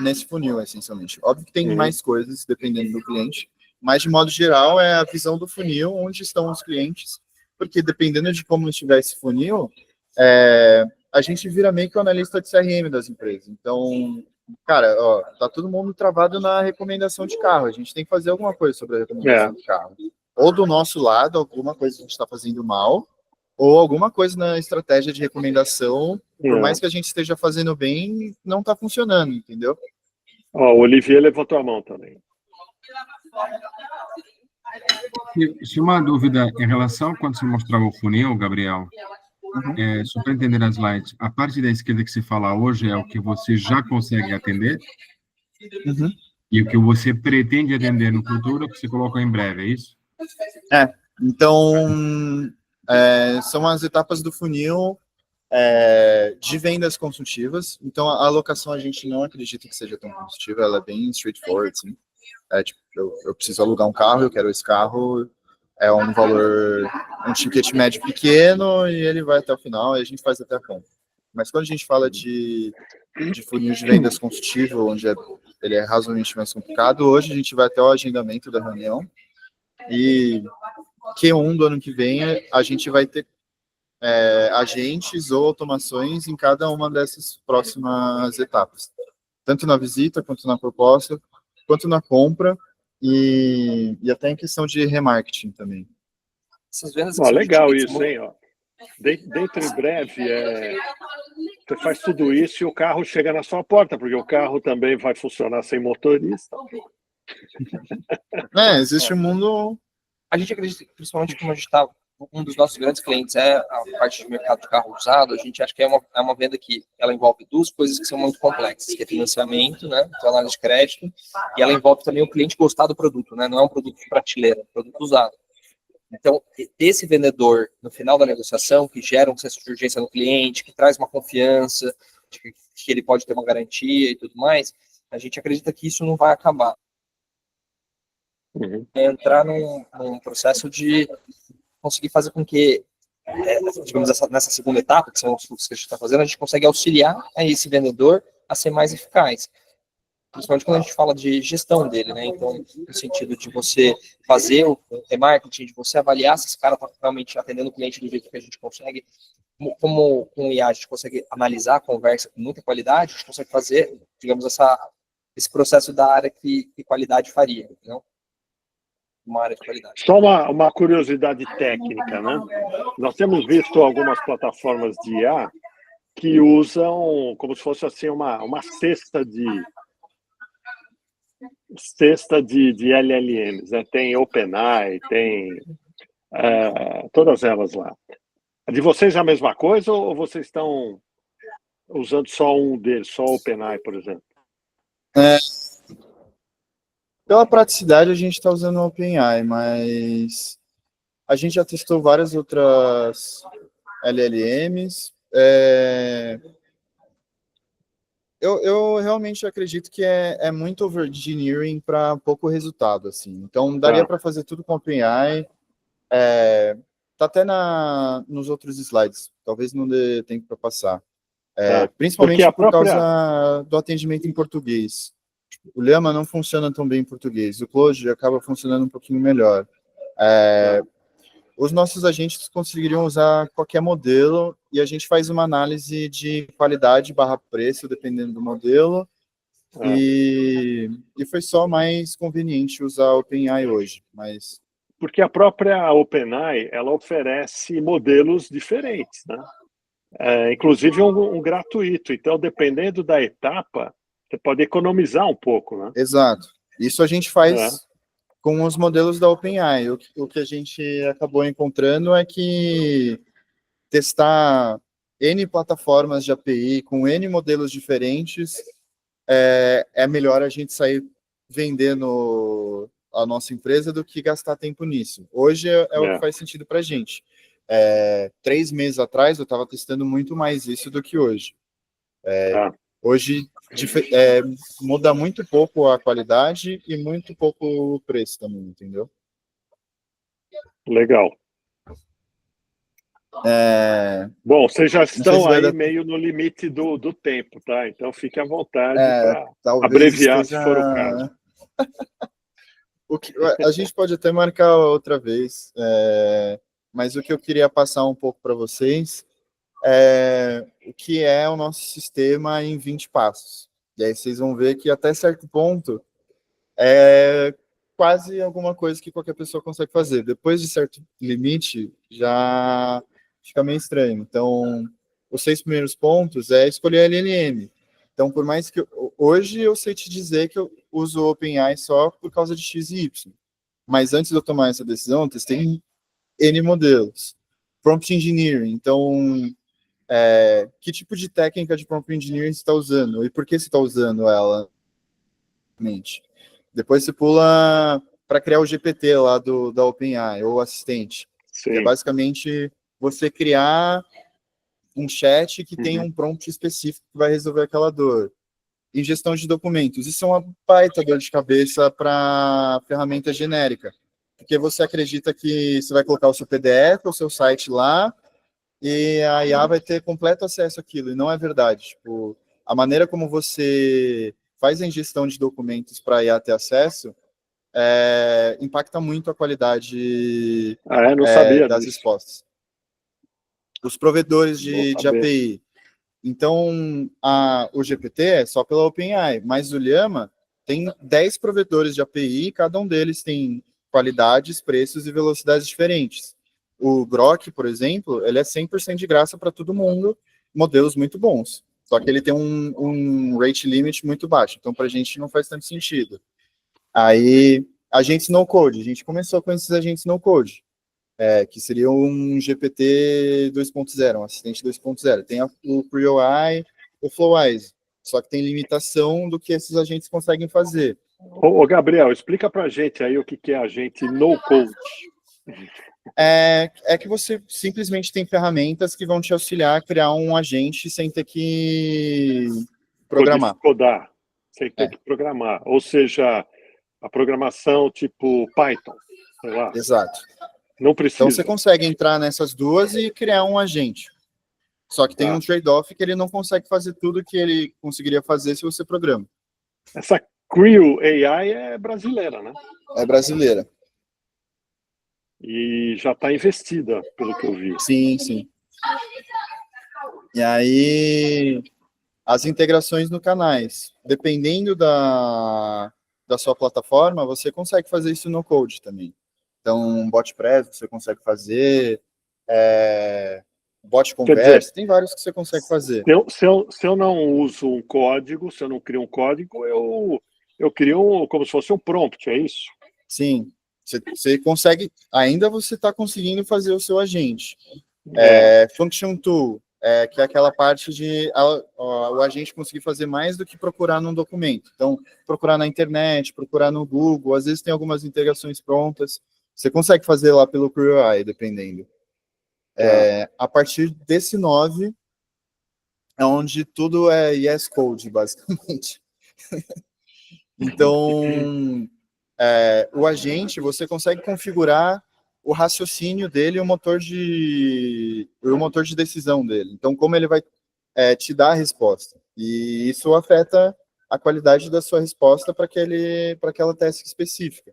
nesse funil, essencialmente. Óbvio que tem mais coisas, dependendo do cliente, mas, de modo geral, é a visão do funil, onde estão os clientes, porque, dependendo de como estiver esse funil, a gente vira meio que o analista de CRM das empresas. Então, cara, tá todo mundo travado na recomendação de carro, a gente tem que fazer alguma coisa sobre a recomendação de carro. Ou do nosso lado, alguma coisa que a gente está fazendo mal, ou alguma coisa na estratégia de recomendação por mais que a gente esteja fazendo bem, não está funcionando, entendeu? Ó, o Olivier levantou a mão também. Se uma dúvida em relação a quando você mostrava o funil, Gabriel, só para entender as slides, a parte da esquerda que você fala hoje é o que você já consegue atender? E o que você pretende atender no futuro, que você colocou em breve, é isso? Então, são as etapas do funil de vendas consultivas. Então, a alocação a gente não acredita que seja tão consultiva, ela é bem straightforward, assim. Tipo, eu preciso alugar um carro, eu quero esse carro, é um valor, um ticket médio pequeno, e ele vai até o final, e a gente faz até a compra. Mas quando a gente fala de funil de vendas consultivo, onde ele é razoavelmente mais complicado, hoje a gente vai até o agendamento da reunião, e Q1 do ano que vem a gente vai ter agentes ou automações em cada uma dessas próximas etapas. Tanto na visita, quanto na proposta, quanto na compra, e até em questão de remarketing também. Essas vendas Legal isso, hein? Ó. Dentro em breve, você faz tudo isso e o carro chega na sua porta, porque o carro também vai funcionar sem motorista. Existe um mundo... A gente acredita, principalmente como a gente está, um dos nossos grandes clientes é a parte de mercado de carro usado, a gente acha que é uma venda que ela envolve duas coisas que são muito complexas, que é financiamento, né, então análise de crédito, e ela envolve também o cliente gostar do produto, né, não é um produto de prateleira, é um produto usado. Então, esse vendedor, no final da negociação, que gera um senso de urgência no cliente, que traz uma confiança, de que ele pode ter uma garantia e tudo mais, a gente acredita que isso não vai acabar. Entrar num processo de conseguir fazer com que, digamos, nessa segunda etapa, que são os fluxos que a gente está fazendo, a gente consegue auxiliar a esse vendedor a ser mais eficaz. Principalmente quando a gente fala de gestão dele, né? Então, no sentido de você fazer o remarketing, de você avaliar se esse cara está realmente atendendo o cliente do jeito que a gente consegue. Como com o IA a gente consegue analisar a conversa com muita qualidade, a gente consegue fazer, digamos, esse processo da área que qualidade faria, entendeu? Uma área de qualidade. Só uma curiosidade técnica, né? Nós temos visto algumas plataformas de IA que usam como se fosse assim uma cesta de LLMs, né? Tem OpenAI, tem todas elas lá. A de vocês é a mesma coisa ou vocês estão usando só um deles, só o OpenAI, por exemplo? Pela praticidade, a gente está usando o OpenAI, mas a gente já testou várias outras LLMs. Eu realmente acredito que é muito over-engineering para pouco resultado, assim. Então, daria para fazer tudo com o OpenAI. Tá até nos outros slides. Talvez não dê tempo para passar. Principalmente por causa do atendimento em português. O Llama não funciona tão bem em português. O Claude acaba funcionando um pouquinho melhor. Os nossos agentes conseguiriam usar qualquer modelo e a gente faz uma análise de qualidade / preço, dependendo do modelo. E foi só mais conveniente usar o OpenAI hoje. Porque a própria OpenAI, ela oferece modelos diferentes, né? Inclusive um gratuito. Então, dependendo da etapa, você pode economizar um pouco, né? Exato. Isso a gente faz com os modelos da OpenAI. O que a gente acabou encontrando é que testar N plataformas de API com N modelos diferentes é melhor a gente sair vendendo a nossa empresa do que gastar tempo nisso. Hoje é o que faz sentido para a gente. 3 meses atrás eu estava testando muito mais isso do que hoje. Hoje muda muito pouco a qualidade e muito pouco o preço também, entendeu? Legal. Bom, vocês já estão aí meio no limite do tempo, tá? Então fique à vontade para abreviar, se for o caso. A gente pode até marcar outra vez, mas o que eu queria passar um pouco para vocês o que é o nosso sistema em 20 passos. E aí vocês vão ver que até certo ponto é quase alguma coisa que qualquer pessoa consegue fazer. Depois de certo limite, já fica meio estranho. Então, os 6 primeiros pontos é escolher a LLM. Então, por mais que hoje eu sei te dizer que eu uso o OpenAI só por causa de X e Y. Mas antes de eu tomar essa decisão, eu testei N modelos. Prompt Engineering. Então, que tipo de técnica de Prompt Engineering você está usando? E por que você está usando ela? Depois você pula para criar o GPT lá da OpenAI, ou o assistente. Que é basicamente você criar um chat que tem um prompt específico que vai resolver aquela dor. Em gestão de documentos, isso é uma baita dor de cabeça para ferramenta genérica, porque você acredita que você vai colocar o seu PDF, o seu site lá, e a IA vai ter completo acesso àquilo, e não é verdade. Tipo, a maneira como você faz a ingestão de documentos para a IA ter acesso impacta muito a qualidade não sabia das disso. respostas. Os provedores de API. Então, o GPT é só pela OpenAI, mas o Llama tem 10 provedores de API, e cada um deles tem qualidades, preços e velocidades diferentes. O Grok, por exemplo, ele é 100% de graça para todo mundo, modelos muito bons. Só que ele tem um rate limit muito baixo, então para a gente não faz tanto sentido. Aí, agentes no-code, a gente começou com esses agentes no-code. Que seria um GPT 2.0, um assistente 2.0. Tem o PreOI, o Flowise, só que tem limitação do que esses agentes conseguem fazer. Ô Gabriel, explica para a gente aí o que é agente no-code. É que você simplesmente tem ferramentas que vão te auxiliar a criar um agente sem ter que programar. Codar, sem ter que programar. Ou seja, a programação tipo Python, sei lá. Exato. Não precisa. Então, você consegue entrar nessas duas e criar um agente. Só que tem um trade-off que ele não consegue fazer tudo que ele conseguiria fazer se você programa. Essa Creo AI é brasileira, né? É brasileira. E já está investida, pelo que eu vi. Sim, sim. E aí, as integrações no canais. Dependendo da sua plataforma, você consegue fazer isso no Code também. Então, bot press você consegue fazer, bot conversa, tem vários que você consegue fazer. Se eu não uso um código, se eu não crio um código, eu crio como se fosse um prompt, é isso? Sim, você consegue, ainda você está conseguindo fazer o seu agente. Function Tool, que é aquela parte de o agente conseguir fazer mais do que procurar num documento. Então, procurar na internet, procurar no Google, às vezes tem algumas integrações prontas. Você consegue fazer lá pelo PreOI, dependendo. A partir desse 9, é onde tudo é Yes Code, basicamente. Então, o agente, você consegue configurar o raciocínio dele e o motor de decisão dele. Então, como ele vai te dar a resposta. E isso afeta a qualidade da sua resposta para aquela task específica.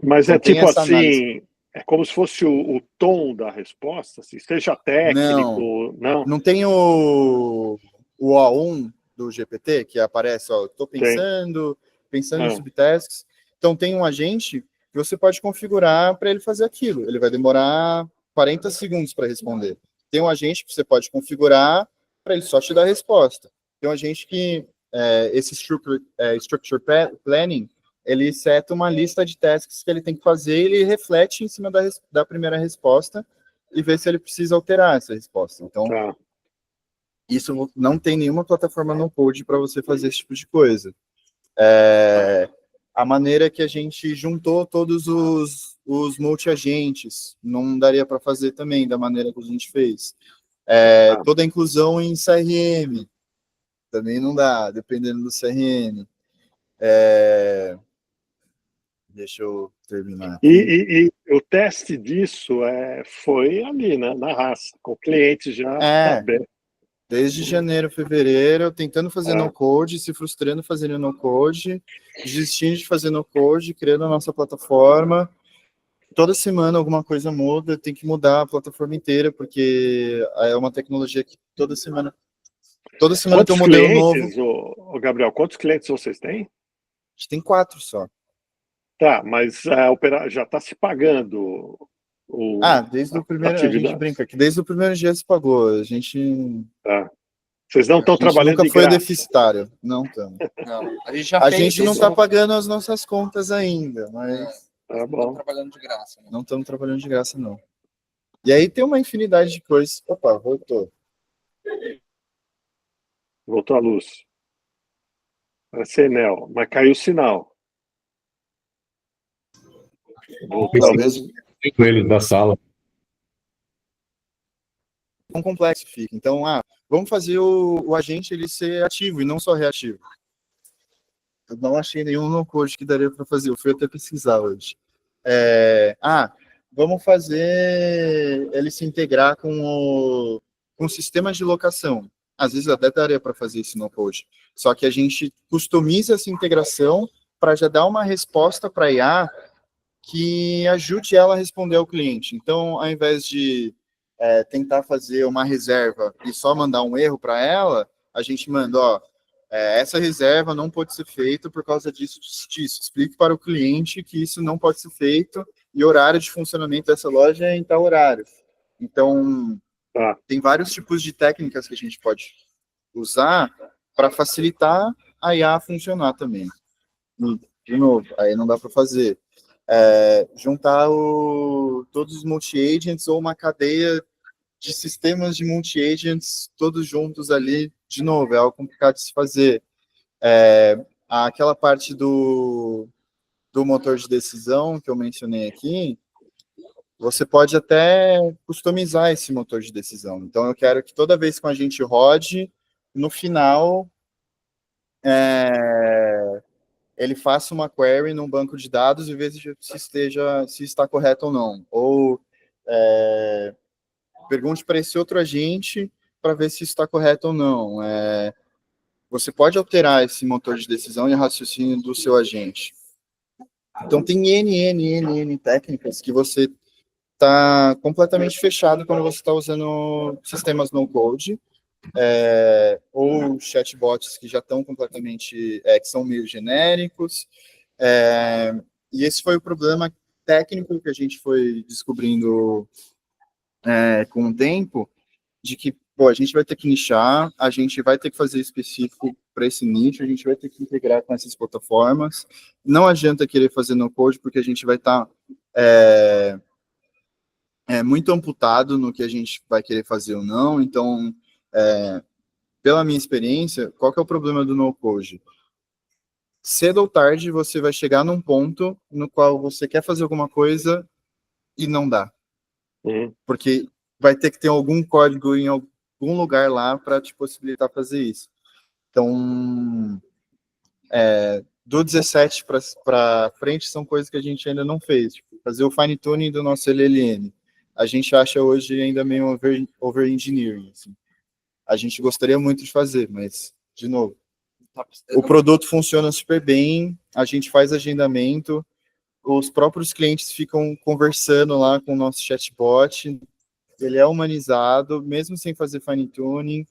Mas então, tipo assim, análise. É como se fosse o tom da resposta, assim, seja técnico, não? Não tem o O1 do GPT, que aparece, estou pensando em subtasks. Então, tem um agente que você pode configurar para ele fazer aquilo. Ele vai demorar 40 segundos para responder. Tem um agente que você pode configurar para ele só te dar a resposta. Tem um agente que, esse Structure Planning, ele seta uma lista de tasks que ele tem que fazer e ele reflete em cima da primeira resposta e vê se ele precisa alterar essa resposta. Então, isso não tem nenhuma plataforma no code para você fazer esse tipo de coisa. A maneira que a gente juntou todos os multi-agentes, não daria para fazer também da maneira que a gente fez. Toda a inclusão em CRM, também não dá, dependendo do CRM. Deixa eu terminar aqui. E o teste disso foi ali, né, na raça, com o cliente já sabendo. Desde janeiro, fevereiro, tentando fazer no-code, se frustrando fazendo no-code, desistindo de fazer no-code, criando a nossa plataforma. Toda semana alguma coisa muda, tem que mudar a plataforma inteira, porque é uma tecnologia que toda semana tem um modelo novo. Gabriel, quantos clientes vocês têm? A gente tem 4 só. Tá, mas já está se pagando Desde o primeiro, a atividade? gente brinca que desde o primeiro dia se pagou, a gente Vocês não estão trabalhando nunca de foi graça. deficitário, não estamos. Não, a gente já A fez gente não isso. está pagando as nossas contas ainda, mas Tá Não bom. trabalhando de graça. Né? não estamos trabalhando de graça, não. E aí tem uma infinidade de coisas. Opa, voltou. Voltou a luz. Vai ser Nel, mas caiu o sinal. Voltou. Talvez Com eles da sala. um complexo fica. Então, vamos fazer o agente ele ser ativo e não só reativo. Eu não achei nenhum no-code que daria para fazer. Eu fui até pesquisar hoje. Vamos fazer ele se integrar com o sistema de locação. Às vezes até daria para fazer isso no code. Só que a gente customiza essa integração para já dar uma resposta para a IA que ajude ela a responder ao cliente. Então, ao invés de tentar fazer uma reserva e só mandar um erro para ela, a gente manda, essa reserva não pode ser feita por causa disso. Explique para o cliente que isso não pode ser feito e o horário de funcionamento dessa loja é em tal horário. Então, tem vários tipos de técnicas que a gente pode usar para facilitar a IA funcionar também. E, de novo, aí não dá para fazer. Juntar todos os multi-agents ou uma cadeia de sistemas de multi-agents todos juntos ali, de novo, é algo complicado de se fazer. Aquela parte do motor de decisão que eu mencionei aqui, você pode até customizar esse motor de decisão. Então, eu quero que toda vez que a gente rode, no final, ele faça uma query num banco de dados e veja se está correto ou não. Ou pergunte para esse outro agente para ver se está correto ou não. Você pode alterar esse motor de decisão e raciocínio do seu agente. Então, tem N técnicas que você está completamente fechado quando você está usando sistemas no-code, ou chatbots que já estão completamente, que são meio genéricos, e esse foi o problema técnico que a gente foi descobrindo com o tempo, de que, a gente vai ter que nichar, a gente vai ter que fazer específico para esse nicho, a gente vai ter que integrar com essas plataformas, não adianta querer fazer no-code, porque a gente vai estar muito amputado no que a gente vai querer fazer ou não. Então, pela minha experiência, qual que é o problema do no-code? Cedo ou tarde, você vai chegar num ponto no qual você quer fazer alguma coisa e não dá. Porque vai ter que ter algum código em algum lugar lá para te possibilitar fazer isso. Então, do 17 para frente, são coisas que a gente ainda não fez. Tipo, fazer o fine-tuning do nosso LLM. A gente acha hoje ainda meio over-engineering. Assim. A gente gostaria muito de fazer, mas, de novo, o produto funciona super bem, a gente faz agendamento, os próprios clientes ficam conversando lá com o nosso chatbot, ele é humanizado, mesmo sem fazer fine-tuning,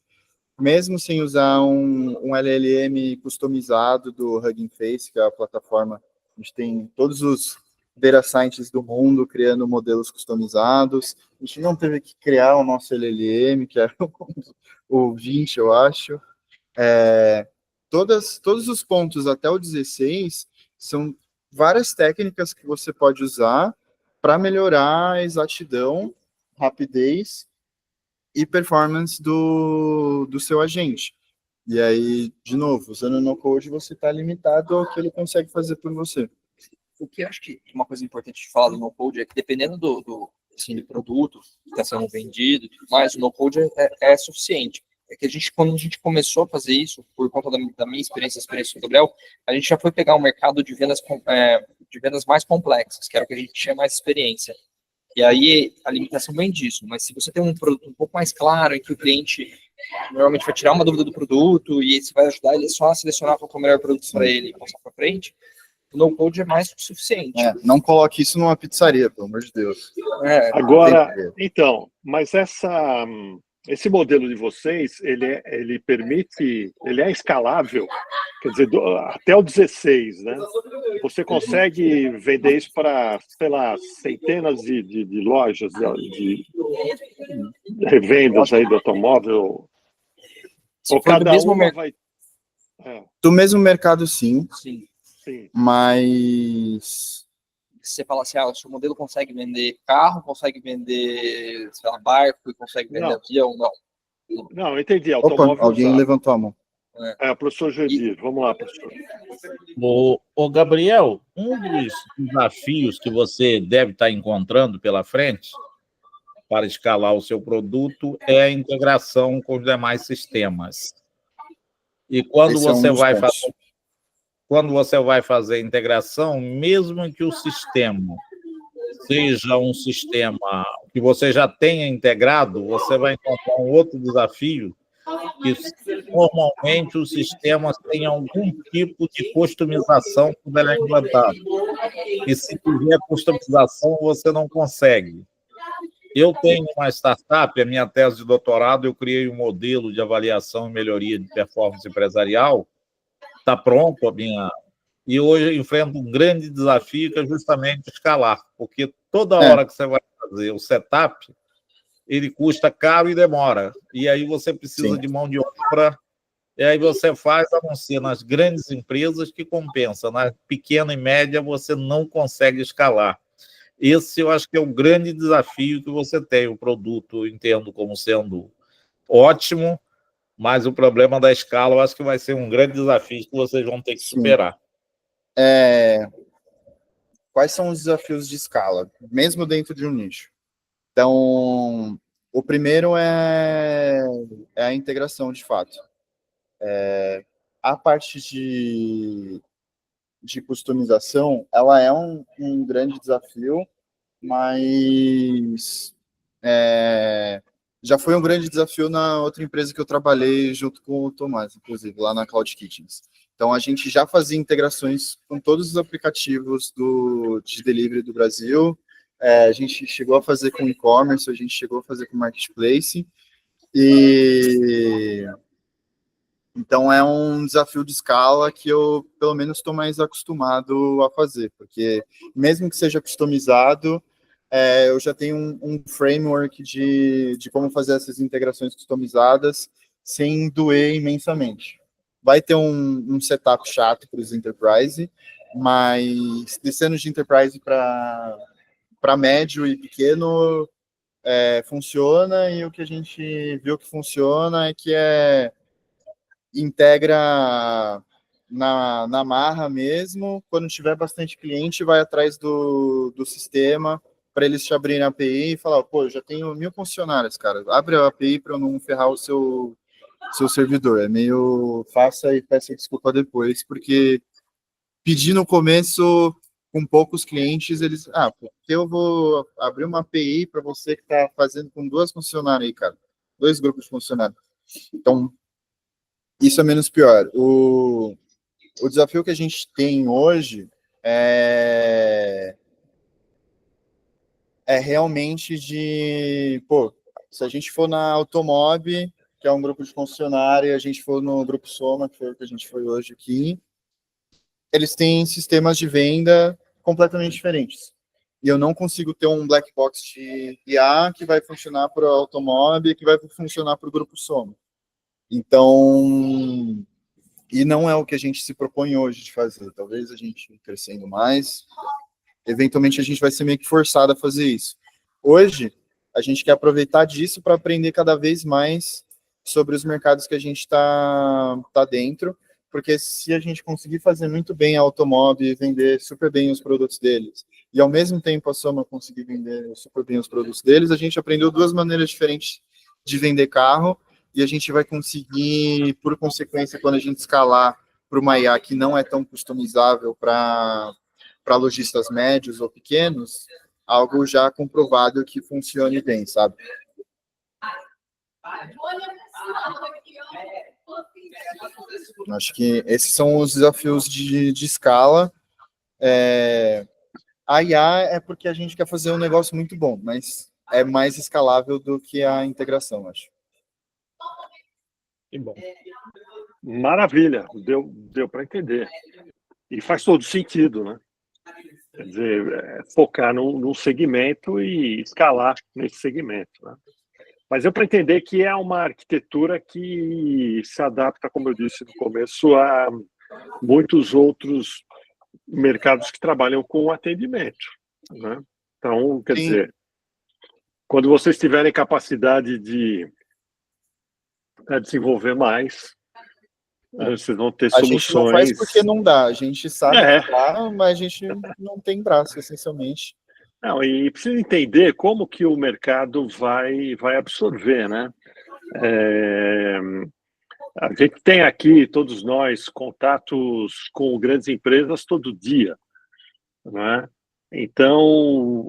mesmo sem usar um LLM customizado do Hugging Face, que é a plataforma, a gente tem todos os data scientists do mundo criando modelos customizados, a gente não teve que criar o nosso LLM, que era o 20, eu acho. Todos os pontos até o 16 são várias técnicas que você pode usar para melhorar a exatidão, rapidez e performance do seu agente. E aí, de novo, usando o no-code, você está limitado ao que ele consegue fazer por você. O que eu acho que uma coisa importante de falar do no-code é que, dependendo do produto que está sendo vendido e tudo mais, o no-code é suficiente. É que quando a gente começou a fazer isso, por conta da minha experiência, a experiência do Gabriel, a gente já foi pegar um mercado de vendas mais complexas, que era o que a gente tinha mais experiência. E aí a limitação vem disso. Mas se você tem um produto um pouco mais claro, em que o cliente normalmente vai tirar uma dúvida do produto e você vai ajudar ele só a selecionar qual é o melhor produto para ele e passar para frente, o no-code é mais que suficiente. Não coloque isso numa pizzaria, pelo amor de Deus. Agora, então, mas essa esse modelo de vocês, ele permite, ele é escalável, quer dizer, até o 16, né? Você consegue vender isso para, sei lá, centenas de lojas, de revendas aí do automóvel? Ou cada uma vai... Do mesmo mercado, sim. Sim. Mas... Você fala assim, o seu modelo consegue vender carro, consegue vender, sei lá, barco, e consegue vender avião? Não. Não, entendi. Automóvel. Opa, alguém levantou a mão. Professor Gedir, vamos lá, professor. O Gabriel, um dos desafios que você deve estar encontrando pela frente para escalar o seu produto é a integração com os demais sistemas. E quando você vai fazer a integração, mesmo que o sistema seja um sistema que você já tenha integrado, você vai encontrar um outro desafio, que normalmente os sistemas têm algum tipo de customização quando ele é implantado. E se tiver customização, você não consegue. Eu tenho uma startup, a minha tese de doutorado, eu criei um modelo de avaliação e melhoria de performance empresarial, está pronto e hoje eu enfrento um grande desafio que é justamente escalar, porque toda hora que você vai fazer o setup, ele custa caro e demora, e aí você precisa de mão de obra, e aí você faz a não ser nas grandes empresas que compensa, na pequena e média você não consegue escalar. Esse eu acho que é o grande desafio que você tem. O produto eu entendo como sendo ótimo, mas o problema da escala eu acho que vai ser um grande desafio que vocês vão ter que superar. Quais são os desafios de escala, mesmo dentro de um nicho? Então, o primeiro é a integração, de fato. A parte de customização, ela é um grande desafio, mas já foi um grande desafio na outra empresa que eu trabalhei junto com o Tomás, inclusive, lá na Cloud Kitchens. Então, a gente já fazia integrações com todos os aplicativos de delivery do Brasil. A gente chegou a fazer com e-commerce, a gente chegou a fazer com marketplace. Então, é um desafio de escala que eu, pelo menos, estou mais acostumado a fazer, porque mesmo que seja customizado, eu já tenho um framework de como fazer essas integrações customizadas sem doer imensamente. Vai ter um setup chato para os enterprise, mas descendo de enterprise para médio e pequeno, funciona, e o que a gente viu que funciona é que integra na marra mesmo. Quando tiver bastante cliente, vai atrás do sistema para eles te abrirem a API e falar, pô, eu já tenho 1000 funcionários, cara, abre a API para eu não ferrar o seu servidor. É meio faça e peça desculpa depois, porque pedir no começo com poucos clientes, eles, porque eu vou abrir uma API para você que está fazendo com 2 funcionários aí, cara, 2 grupos de funcionários. Então, isso é menos pior. O desafio que a gente tem hoje é realmente se a gente for na Automob, que é um grupo de concessionária, e a gente for no Grupo Soma, que foi o que a gente foi hoje aqui, eles têm sistemas de venda completamente diferentes. E eu não consigo ter um black box de IA que vai funcionar para o Automob, que vai funcionar para o Grupo Soma. Então, e não é o que a gente se propõe hoje de fazer. Talvez a gente crescendo mais, eventualmente a gente vai ser meio que forçado a fazer isso. Hoje, a gente quer aproveitar disso para aprender cada vez mais sobre os mercados que a gente está dentro, porque se a gente conseguir fazer muito bem a Automob e vender super bem os produtos deles, e ao mesmo tempo a Soma conseguir vender super bem os produtos deles, a gente aprendeu 2 maneiras diferentes de vender carro, e a gente vai conseguir, por consequência, quando a gente escalar para uma IA que não é tão customizável para lojistas médios ou pequenos, algo já comprovado que funcione bem, sabe? Acho que esses são os desafios de escala. A IA é porque a gente quer fazer um negócio muito bom, mas é mais escalável do que a integração, acho. Que bom. Maravilha, deu para entender. E faz todo sentido, né? Quer dizer, focar num segmento e escalar nesse segmento, né? Mas eu para entender que é uma arquitetura que se adapta, como eu disse no começo, a muitos outros mercados que trabalham com atendimento, né? Então, quer dizer, quando vocês tiverem capacidade de desenvolver mais, vocês vão ter A gente não faz soluções. porque não dá, a gente sabe que dá, mas a gente não tem braço, essencialmente. Não, e precisa entender como que o mercado vai absorver, né? A gente tem aqui, todos nós, contatos com grandes empresas todo dia, né? Então,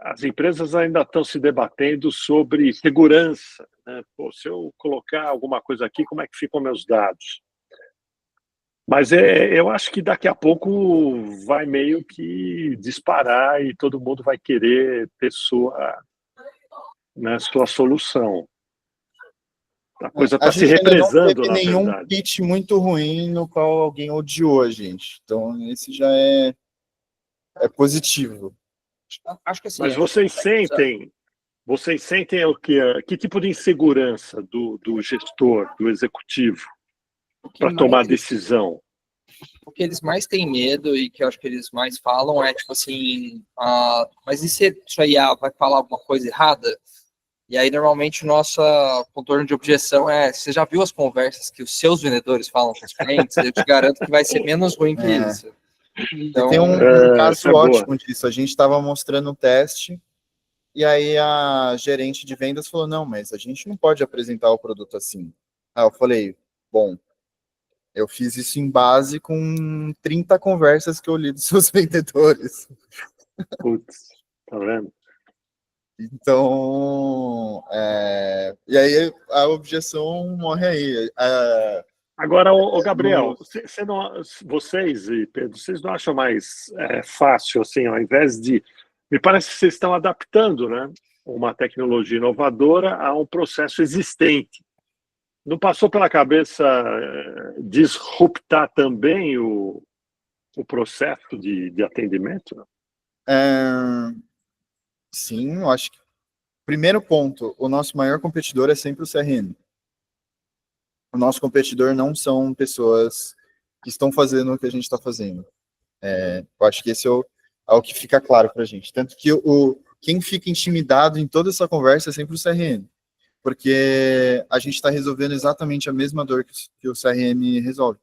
as empresas ainda estão se debatendo sobre segurança, né? Pô, se eu colocar alguma coisa aqui, como é que ficam meus dados? Mas eu acho que daqui a pouco vai meio que disparar e todo mundo vai querer ter sua solução. A coisa está se represando, não teve na nenhum verdade. pitch muito ruim no qual alguém odiou a gente. Então, esse já é positivo. Acho que assim. Mas vocês sentem o quê? Que tipo de insegurança do gestor, do executivo, para tomar decisão? O que eles mais têm medo e que eu acho que eles mais falam é tipo assim, mas e se sua IA vai falar alguma coisa errada? E aí, normalmente, nosso contorno de objeção é: você já viu as conversas que os seus vendedores falam com os clientes? Eu te garanto que vai ser menos ruim que isso. Então, tem um caso ótimo disso. A gente estava mostrando um teste, e aí a gerente de vendas falou: não, mas a gente não pode apresentar o produto assim. Aí eu falei: bom, eu fiz isso em base com 30 conversas que eu li dos seus vendedores. Putz, tá vendo? Então, e aí a objeção morre aí. Agora, o Gabriel, vocês e Pedro, vocês não acham mais fácil, assim, ao invés de... Me parece que vocês estão adaptando, né, uma tecnologia inovadora a um processo existente. Não passou pela cabeça disruptar também o processo de atendimento? Sim, eu acho que, primeiro ponto, o nosso maior competidor é sempre o CRM. O nosso competidor não são pessoas que estão fazendo o que a gente está fazendo. Eu acho que esse é o que fica claro para a gente. Tanto que quem fica intimidado em toda essa conversa é sempre o CRM. Porque a gente está resolvendo exatamente a mesma dor que o CRM resolve.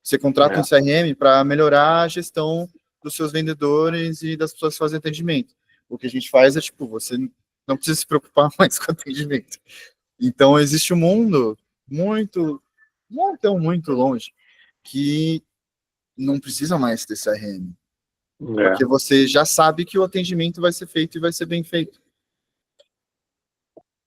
Você contrata um CRM para melhorar a gestão dos seus vendedores e das pessoas que fazem atendimento. O que a gente faz é, você não precisa se preocupar mais com atendimento. Então, existe um mundo muito longe que não precisa mais ter CRM. Porque você já sabe que o atendimento vai ser feito e vai ser bem feito.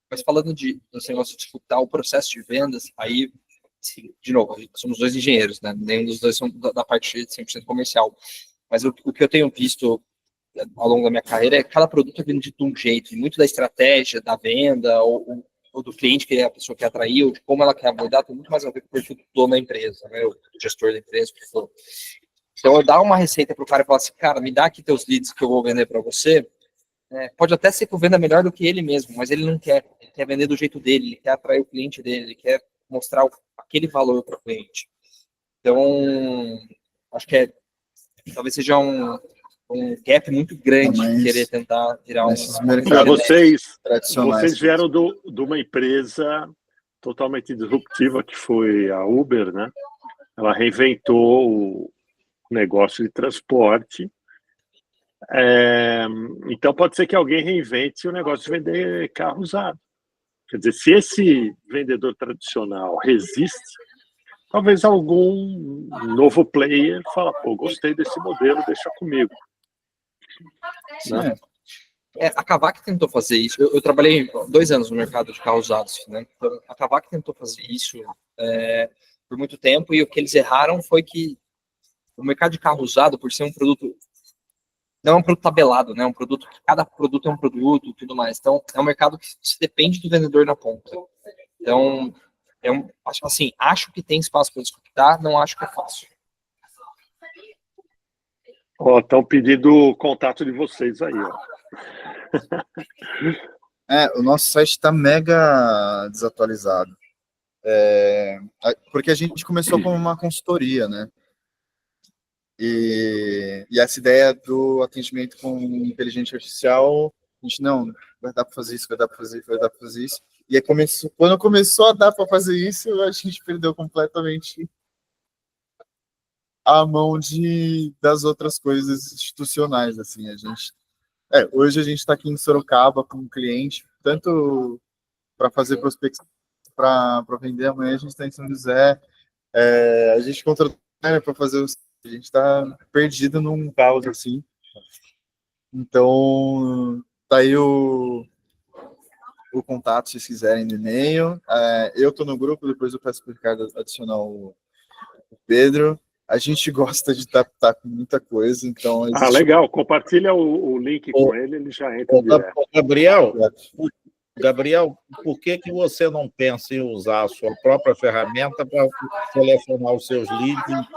Mas falando desse negócio de disputar o processo de vendas, aí, sim, de novo, somos dois engenheiros, né? Nenhum dos dois são da parte de 100% comercial. Mas o que eu tenho visto ao longo da minha carreira é que cada produto é vendido de um jeito, e muito da estratégia, da venda, ou do cliente, que é a pessoa que atraiu, de como ela quer abordar, tem muito mais a ver com o perfil do dono da empresa, né? O gestor da empresa, o que for. Então, eu dar uma receita para o cara e falar assim: cara, me dá aqui teus leads que eu vou vender para você. Pode até ser que eu venda melhor do que ele mesmo, mas ele não quer. Ele quer vender do jeito dele, ele quer atrair o cliente dele, ele quer mostrar aquele valor para o cliente. Então, acho que talvez seja um gap muito grande querer tentar virar Vocês vieram de uma empresa totalmente disruptiva, que foi a Uber, né? Ela reinventou o negócio de transporte. Então, pode ser que alguém reinvente o negócio de vender carro usado. Quer dizer, se esse vendedor tradicional resiste, talvez algum novo player fala: pô, gostei desse modelo, deixa comigo. Né? A Kavak tentou fazer isso. Eu trabalhei 2 anos no mercado de carros usados, né? Então, a Kavak tentou fazer isso por muito tempo, e o que eles erraram foi que o mercado de carro usado, por ser um produto, não é um produto tabelado, né? Um produto que cada produto é um produto e tudo mais. Então, é um mercado que se depende do vendedor na ponta. Então, acho que tem espaço para disputar, não acho que é fácil. Ó, estão pedindo o contato de vocês aí, ó. O nosso site está mega desatualizado. Porque a gente começou como uma consultoria, né? E essa ideia do atendimento com inteligência artificial, a gente não, vai dar para fazer isso, vai dar para fazer isso, vai dar para fazer isso. E aí quando começou a dar para fazer isso, a gente perdeu completamente a mão das outras coisas institucionais, assim. Hoje a gente está aqui em Sorocaba com um cliente, tanto para fazer prospecção, para vender. Amanhã a gente está em São José, a gente contratou para fazer a gente está perdido num caos, assim. Então, tá aí o contato, se vocês quiserem, no e-mail. Eu estou no grupo, depois eu peço para o Ricardo adicionar o Pedro. A gente gosta de estar com muita coisa, então... Legal, compartilha o link com ele já entra direto. Gabriel, por que você não pensa em usar a sua própria ferramenta para selecionar os seus leads?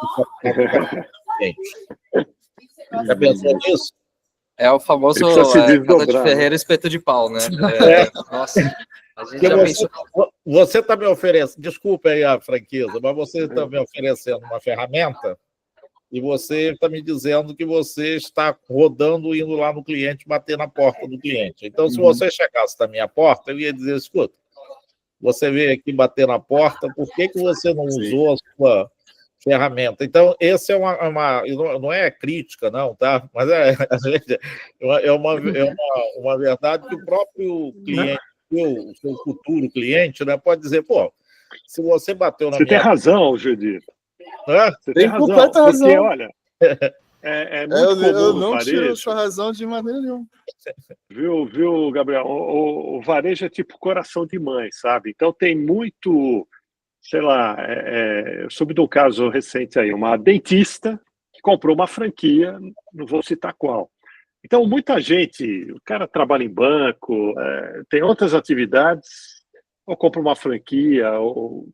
Já pensou nisso? É o famoso casa de ferreiro, espeto de pau, né? Nossa, a gente já pensou... Você está me oferecendo, desculpa aí a franqueza, mas você está me oferecendo uma ferramenta e você está me dizendo que você está rodando, indo lá no cliente, bater na porta do cliente. Então, se você chegasse na minha porta, eu ia dizer, escuta, você veio aqui bater na porta, por que você não usou a sua ferramenta? Então, esse não é crítica, não, tá? Mas é uma verdade que o próprio cliente, o seu futuro cliente, né, pode dizer, pô, se você bateu na minha... Você tem razão, Judito. Você tem completa razão. Porque, olha, é muito comum eu no não varejo. Tiro sua razão de maneira nenhuma. Viu, Gabriel? O varejo é tipo coração de mãe, sabe? Então tem muito, sei lá, eu soube de um caso recente aí, uma dentista que comprou uma franquia, não vou citar qual. Então, muita gente, o cara trabalha em banco, tem outras atividades, ou compra uma franquia, ou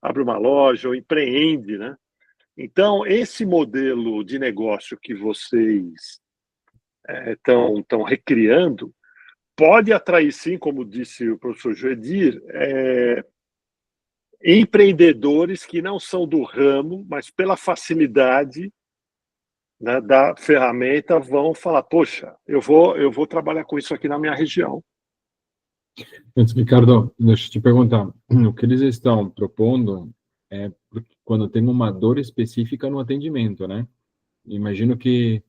abre uma loja, ou empreende, né? Então, esse modelo de negócio que vocês estão recriando pode atrair, sim, como disse o professor Joedir, empreendedores que não são do ramo, mas pela facilidade, né, da ferramenta, vão falar, poxa, eu vou trabalhar com isso aqui na minha região. Ricardo, deixa eu te perguntar, o que eles estão propondo quando tem uma dor específica no atendimento, né? Imagino que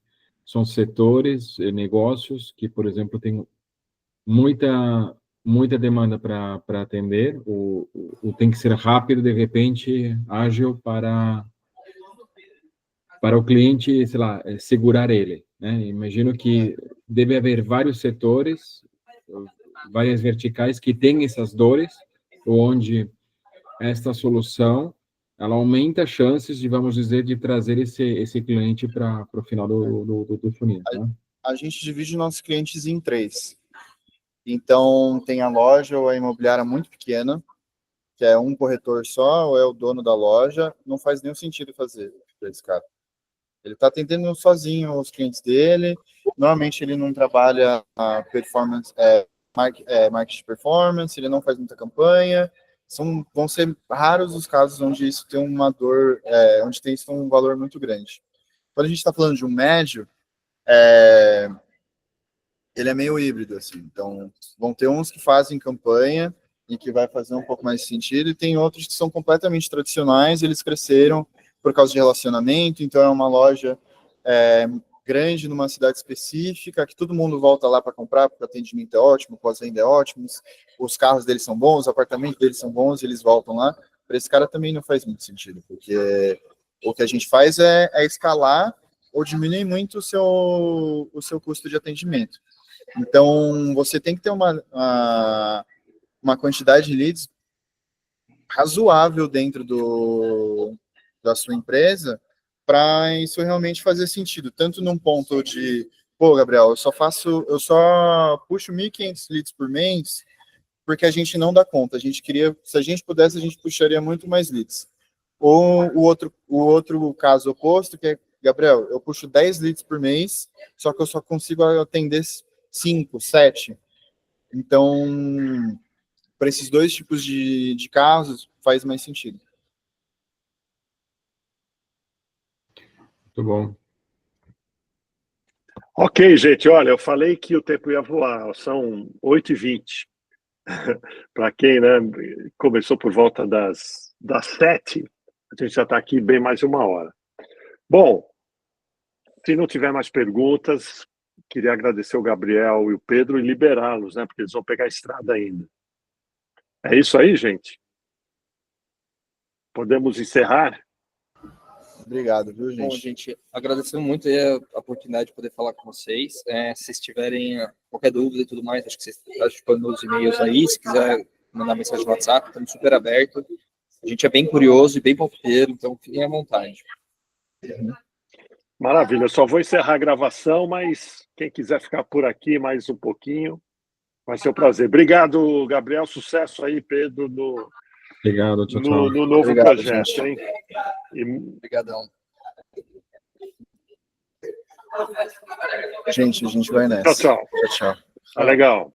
são setores, negócios que, por exemplo, tem muita demanda para atender, ou tem que ser rápido, de repente, ágil para o cliente, sei lá, segurar ele, né? Imagino que deve haver vários setores, várias verticais que têm essas dores, onde esta solução ela aumenta as chances de, vamos dizer, de trazer esse cliente para o final do funil. Tá? A gente divide nossos clientes em 3. Então, tem a loja ou a imobiliária muito pequena, que é um corretor só, ou é o dono da loja, não faz nenhum sentido fazer para esse cara. Ele está atendendo sozinho os clientes dele, normalmente ele não trabalha a performance, marketing performance, ele não faz muita campanha, vão ser raros os casos onde isso tem uma dor, onde tem isso um valor muito grande. Quando a gente está falando de um médio, ele é meio híbrido, assim. Então, vão ter uns que fazem campanha e que vai fazer um pouco mais de sentido, e tem outros que são completamente tradicionais, eles cresceram por causa de relacionamento, então é uma loja grande numa cidade específica, que todo mundo volta lá para comprar, porque o atendimento é ótimo, o pós-venda é ótimo, os carros deles são bons, os apartamentos deles são bons, eles voltam lá. Para esse cara também não faz muito sentido, porque o que a gente faz é escalar ou diminuir muito o seu custo de atendimento. Então, você tem que ter uma quantidade de leads razoável dentro da sua empresa para isso realmente fazer sentido. Tanto num ponto de, pô, Gabriel, eu só puxo 1.500 leads por mês porque a gente não dá conta. A gente queria, se a gente pudesse, a gente puxaria muito mais leads. Ou o outro caso oposto, que é, Gabriel, eu puxo 10 leads por mês, só que eu só consigo atender 5, 7. Então, para esses dois tipos de casos, faz mais sentido. Muito bom. Ok, gente, olha, eu falei que o tempo ia voar, são 8h20. Para quem, né, começou por volta das 7, a gente já está aqui bem mais de 1 hora. Bom, se não tiver mais perguntas, queria agradecer o Gabriel e o Pedro e liberá-los, né, porque eles vão pegar a estrada ainda. É isso aí, gente? Podemos encerrar? Obrigado, viu, Bom, gente? gente, agradecemos muito aí a oportunidade de poder falar com vocês. Se vocês tiverem qualquer dúvida e tudo mais, acho que vocês estão dispondo nos e-mails aí. Se quiser mandar mensagem no WhatsApp, estamos super abertos. A gente é bem curioso e bem palpiteiro, então fiquem à vontade. Maravilha, eu só vou encerrar a gravação, mas quem quiser ficar por aqui mais um pouquinho, vai ser um prazer. Obrigado, Gabriel, sucesso aí, Pedro, Obrigado, tchau, tchau. no novo Obrigado, projeto, gente. hein? Obrigadão. Gente, a gente vai nessa. Tchau, tchau. Tchau, tchau. Tá legal.